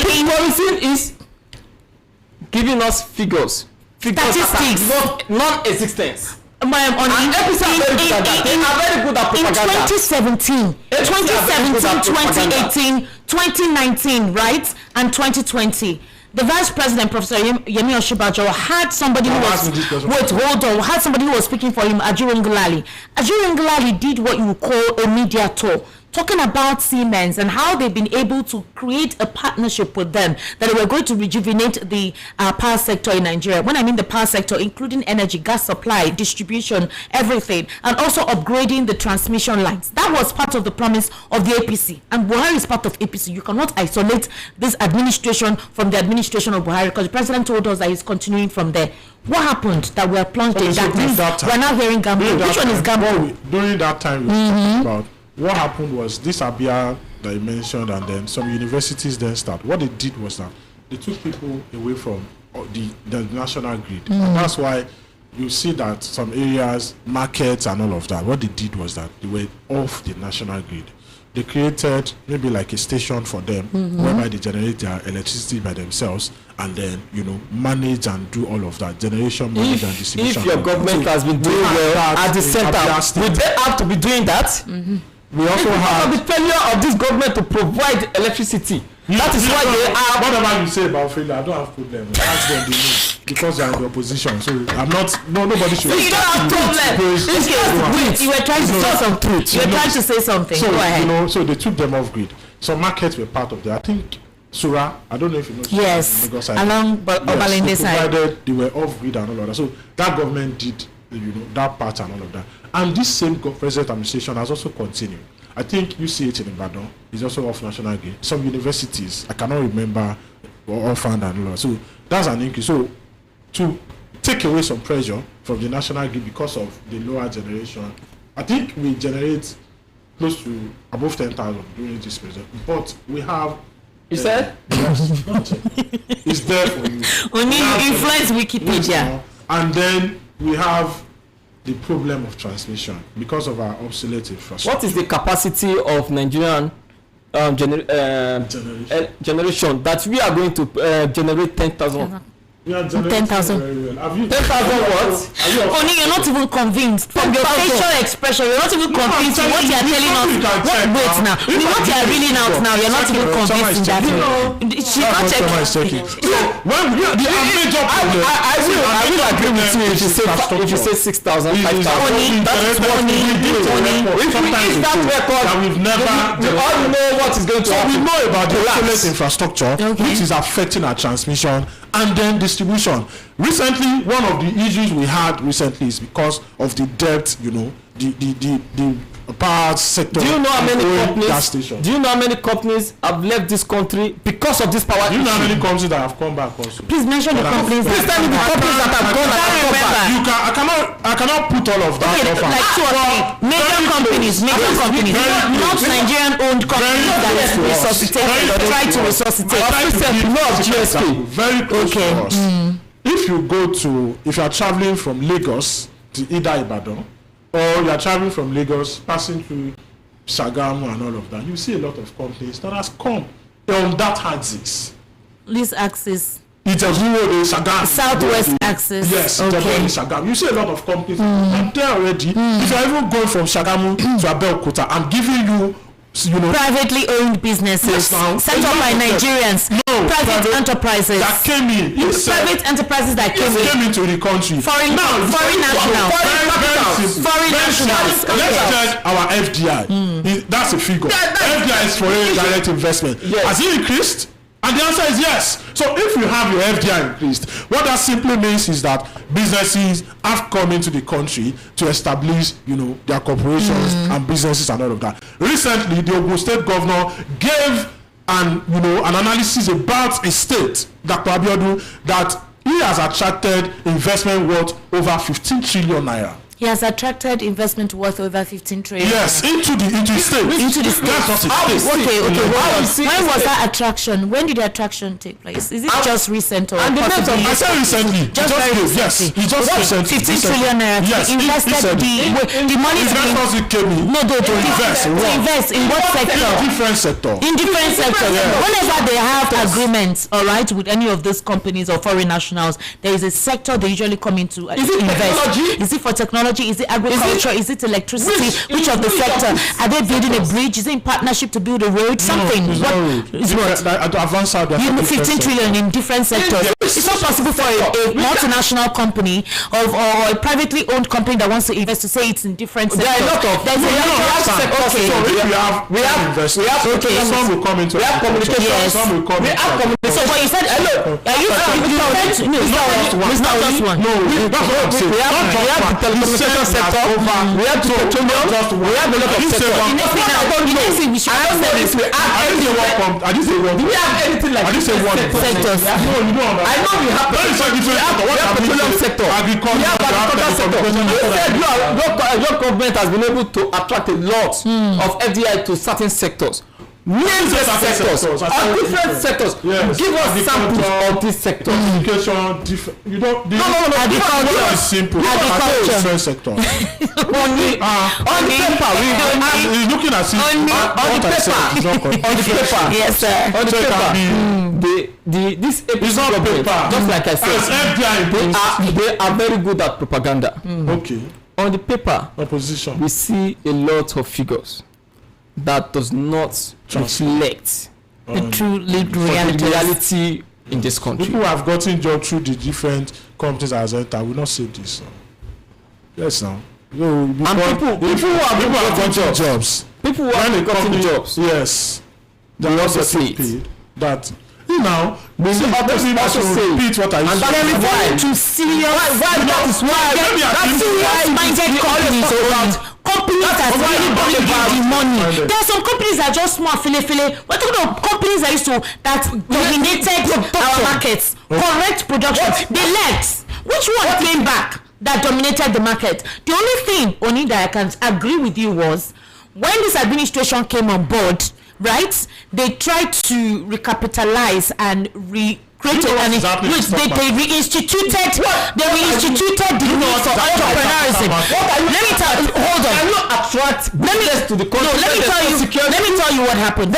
thing promising is giving us figures Statistics. that are non-existent. And APC are very good at that. They are very good at in propaganda. 2017, APC 2019, 2019, right, and 2020. The Vice President, Professor Yemi Osinbajo, had somebody who was speaking for him, Ajiru Ngulali. Ajiru Ngulali did what you would call a media tour, talking about Siemens and how they've been able to create a partnership with them, that they were going to rejuvenate the power sector in Nigeria. When I mean the power sector, including energy, gas supply, distribution, everything, and also upgrading the transmission lines. That was part of the promise of the APC. And Buhari is part of APC. You cannot isolate this administration from the administration of Buhari, because the president told us that he's continuing from there. What happened that we are plunged in darkness? We're now hearing gambling. Which one is gambling? During that time, we were talking about what happened was this Abia that you mentioned, and then some universities then start. What they did was that they took people away from the national grid. And that's why you see that some areas, markets and all of that, what they did was that they were off the national grid. They created maybe like a station for them whereby they generate their electricity by themselves and then, manage and do all of that. Generation, manage and distribution. If your government has been doing well at the center, would they have to be doing that? We also have the failure of this government to provide electricity. That is why they are. Whatever you say about failure, I don't have problem. Ask them the need, because they are in the opposition. So I'm not. Nobody should. You don't have problem. You were trying to say some truth. You were trying to say something. So go ahead. so they took them off grid. Some markets were part of that. I think Sura. I don't know if you know. Yes. Along Obalende side. Provided they were off grid and all of that. So that government did, that part and all of that. And this same present administration has also continued. I think you see it in Ibadan. It's also off national grid. Some universities, I cannot remember, were offhand and all that. So that's an increase. So to take away some pressure from the national grid because of the lower generation, I think we generate close to above 10,000 during this present. But we have. You said? Yes, it's there for you. Only you influence Wikipedia. And then we have the problem of transmission because of our obsolete infrastructure. What is the capacity of Nigerian generation that we are going to generate 10,000? We are generating 10,000. very well. Have you 10,000 what? Only you're not even convinced from your facial expression. You're not even convinced with what you are telling us. Wait now. With what you are reeling out now, you're not even convinced in that way. She can't check. So when the major problem, I will agree with you if you say 6,000, 5,000. That's what we do. If that record, we all know what is going to happen. So we know about the obsolete infrastructure, which is affecting our transmission and then distribution. Recently, one of the issues we had recently is because of the debt, the power sector. Do you know how many gas station. companies? Do you know how many companies have left this country because of this power? Do you know how many companies that have come back also? Please mention the companies. Please tell me the companies that have gone and come back. I cannot put all of that. Okay, like 2 or 3 major companies, not Nigerian owned companies that resuscitated or try to resuscitate. Very close to us. If you are traveling from Lagos to either Ibadan, or you are traveling from Lagos passing through Sagamu and all of that, you see a lot of companies that has come on that axis. This axis. It's a Sagamu. Southwest axis. Yes, okay. Sagamu. You see a lot of companies and there already. If you are even going from Sagamu to Abeokuta, I'm giving you privately owned businesses set up by Nigerians, private enterprises that came in. Private enterprises that came into the country. Foreign nationals. Let's check our FDI. That's a figure. FDI is foreign direct investment. Has it increased? And the answer is yes. So if you have your FDI increased, what that simply means is that businesses have come into the country to establish, their corporations and businesses and all of that. Recently, the Ogun State governor gave an analysis about a state, Dr. Abiodun, that he has attracted investment worth over 15 trillion naira. He has attracted investment worth over 15 trillion. Yes, into the state. Into the state. That's not a state. Okay. When was that attraction? When did the attraction take place? Is it just recent or possibly? I said recently. Just very recently. Yes, he just recently. 15 trillion naira. Yes, invested the money investors came in. No, to invest in what sector? In different sectors. Whenever they have agreements, all right, with any of these companies or foreign nationals, there is a sector they usually come into invest. Technology? Is it for technology? Is it agriculture? Is it electricity? Which of the sector? Are they building a bridge? Is it in partnership to build a road? Something. Advance out 15 trillion in different sectors. It's not possible for a multinational company or a privately owned company that wants to invest to say it's in different sectors. There are a lot of sectors. We have investors. Some will come into communication. Some will come into communication. So what you said, hello, are you it's not just one. No, that's what I'm saying. We have the telecommunication sector. We have the petroleum. We have a lot of sectors. I didn't say one. Do we have anything like sectors? No, you don't. I know we have petroleum sector. Agriculture. We have agriculture sector. You said your government has been able to attract a lot of FDI to certain sectors. Name the sectors or different sectors. Yes. Give us samples of these sectors. Communication, agriculture is simple. Agriculture sector. On the paper, looking at it. On the paper. Yes, sir. On the paper. This is not paper. Just like I said, they are very good at propaganda. Okay. On the paper, opposition. We see a lot of figures that does not reflect the true lived reality in this country. People who have gotten jobs through the different companies as I will not say this. Yes, now. And people who have gotten jobs. People who have gotten jobs. Yes. They will also say it. That now, also repeat what I said. And they're referring to serious minded companies that really bring the money. There are some companies that are just small file. We're talking about companies that dominated our markets. Correct production. They left. Which one came back that dominated the market? The only thing, Oni, that I can agree with you was when this administration came on board, right? They tried to recapitalize and create they reinstituted the need for entrepreneurism. Let me tell you, hold on. Can you attract business to the country? No, let me tell you what happened.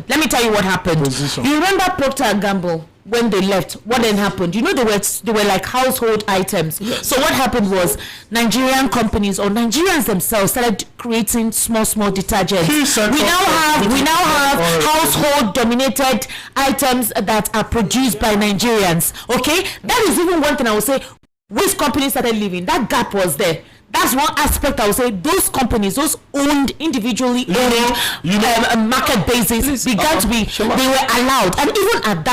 Let me tell you what happened. You remember Procter & Gamble? When they left, what then happened? You know, they were like household items. Yes. So what happened was Nigerian companies or Nigerians themselves started creating small detergents. We now have household dominated items that are produced by Nigerians. Okay, that is even one thing I would say. Which companies started leaving? That gap was there. That's one aspect I would say. Those companies, those owned individually owned market basis began to be. They were allowed, and even at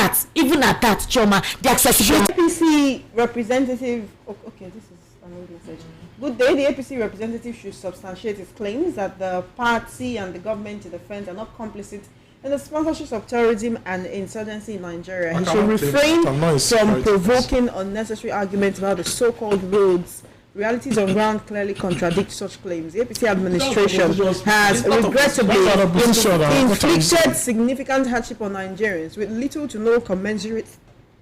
that, Choma, the accessibility. APC representative. Okay, this is an old message. Good day. The APC representative should substantiate its claims that the party and the government in the front are not complicit in the sponsorship of terrorism and insurgency in Nigeria. He should refrain from provoking unnecessary arguments about the so-called roads. Realities on ground clearly contradict such claims. The APC administration has regrettably inflicted significant hardship on Nigerians with little to no commensurate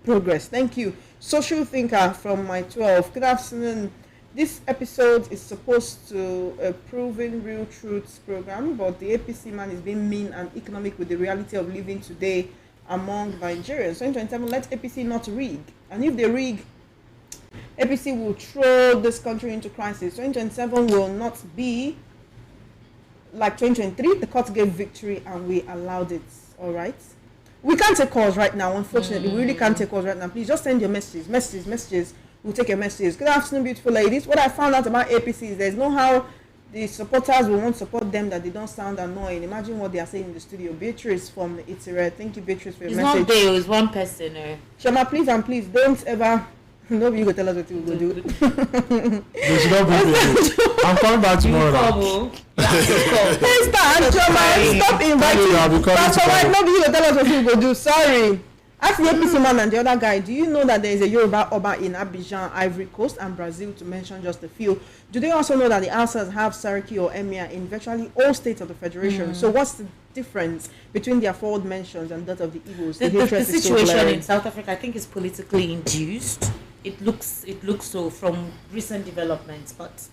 progress. Thank you. Social thinker from my 12. Good afternoon. This episode is supposed to proving real truths program, but the APC man is being mean and economic with the reality of living today among Nigerians. 2027, let APC not rig. And if they rig, APC will throw this country into crisis. 2027 will not be like 2023, the court gave victory and we allowed it. All right. We can't take calls right now, unfortunately. We really can't take calls right now. Please just send your messages. We'll take your messages. Good afternoon, beautiful ladies. What I found out about APC is there's no how the supporters will want to support them that they don't sound annoying. Imagine what they are saying in the studio. Beatrice from Itire. Thank you, Beatrice, for your message. It's not there, it's one person. Shama, please don't ever. Nobody you go tell us what you will do. They should not be there. I'm coming back tomorrow. Stop inviting. Pastor White, nobody you go tell us what you will do. Sorry. Ask the APC man and the other guy, do you know that there is a Yoruba Oba in Abidjan, Ivory Coast and Brazil, to mention just a few? Do they also know that the Hausas have Saraki or Emir in virtually all states of the Federation? So what's the difference between their forward mentions and that of the Igbos? The situation in South Africa, I think, is politically induced. It looks so from recent developments, but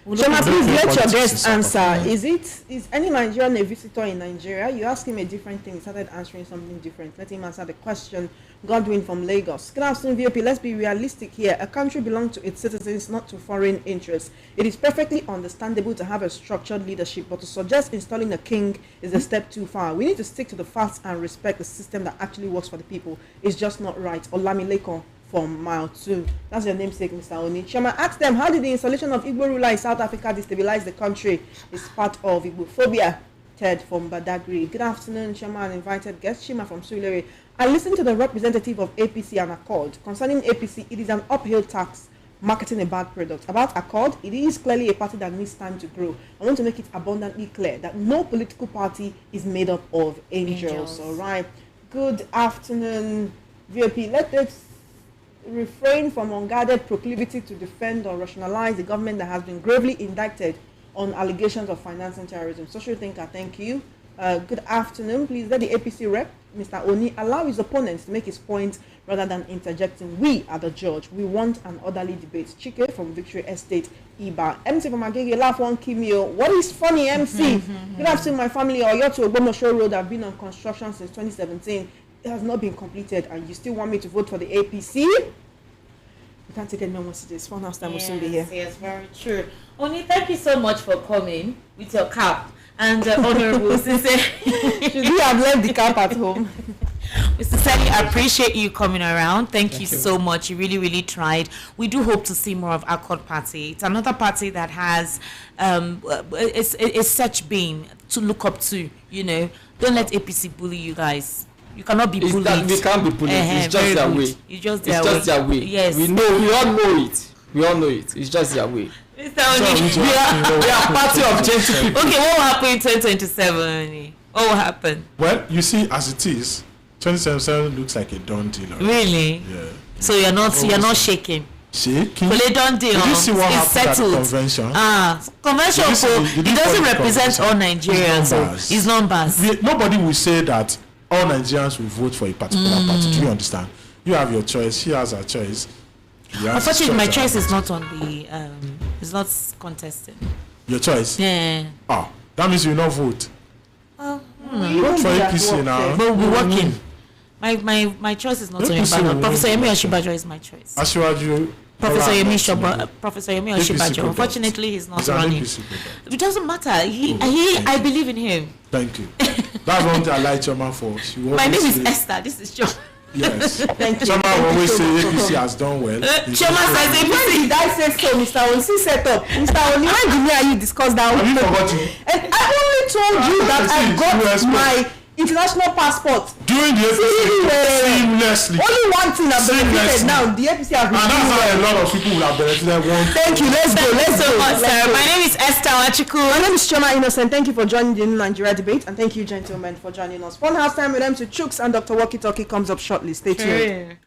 Shema, please let your guest answer. Is any Nigerian a visitor in Nigeria? You ask him a different thing, he started answering something different. Let him answer the question. Godwin from Lagos. Good afternoon, VOP. Let's be realistic here. A country belongs to its citizens, not to foreign interests. It is perfectly understandable to have a structured leadership, but to suggest installing a king is a step too far. We need to stick to the facts and respect the system that actually works for the people. It's just not right. Olamileko from Mile 2. That's your namesake, Mr. Oni. Chairman, ask them, how did the installation of Igbo ruler in South Africa destabilize the country? It's part of Igbophobia. Ted from Badagry. Good afternoon, Chairman, invited guest Shima from Sulere. I listened to the representative of APC and Accord. Concerning APC, it is an uphill task marketing a bad product. About Accord, it is clearly a party that needs time to grow. I want to make it abundantly clear that no political party is made up of angels. All right. Good afternoon, VOP. Let's refrain from unguarded proclivity to defend or rationalize the government that has been gravely indicted on allegations of financing terrorism. Social thinker, thank you. Good afternoon. Please let the APC rep, Mr. Oni, allow his opponents to make his point rather than interjecting. We are the judge. We want an orderly debate. Chike from Victory Estate, Iba. MC from Agege, laugh one Kimio. What is funny, MC? Good afternoon, my family. Oyo to Ogbomosho Road have been on construction since 2017. It has not been completed, and you still want me to vote for the APC? You can't take any more messages. Fun house time will soon be here. Yes, very true. Oni, thank you so much for coming with your cap. And Honorable Sincere, should you have left the cap at home? Mr. Sally, I appreciate you coming around. Thank you so much. You really, really tried. We do hope to see more of Accord Party. It's another party that has it's such being to look up to. You know, don't let APC bully you guys. You cannot be bullied. We can't be bullied. It's just their way. It's just their way. Yes. We all know it. It's just their way. Mr. Oni, we are party of gentle people. Okay, what will happen in 2027? What will happen? Well, you see, as it is, 2077 looks like a done deal. Really? Yeah. So you're not shaking. Shaking? Well, they don't deal. Did you see what it's happened at the settled. Convention? Convention. It doesn't represent all Nigerians. It's numbers. Nobody will say that all Nigerians will vote for a particular party. Do you understand? You have your choice. She has her choice. Unfortunately, my choice is not on the. It's not contested. Your choice? Yeah. Oh, that means you will not vote. Well, vote for APC now. But we're working. My choice is not on your ballot. Professor Yemi Oshibajo is my choice. Professor Yemi Oshibajo. Unfortunately, he's not running. It doesn't matter. I believe in him. Thank you. That's one thing I like Choma for. My name is Esther. This is John. Yes. Thank you. Choma always say APC has done well. Choma says APC. When did I say so, Mr. Onsi set up? Mr. Oni, when did me and you discuss that? Have you forgotten? And I only told you that I got my international passport during the APC seamlessly. Only one thing I've benefited now. The APC has been and that's how a lot of people will have benefited. Thank you. Let's go. My name is Esther Wachiku. My name is Choma Innocent. Thank you for joining the Nigeria debate, and thank you, gentlemen, for joining us. Fun house time with them to Chooks and Dr. Walkie Talkie comes up shortly. Stay tuned.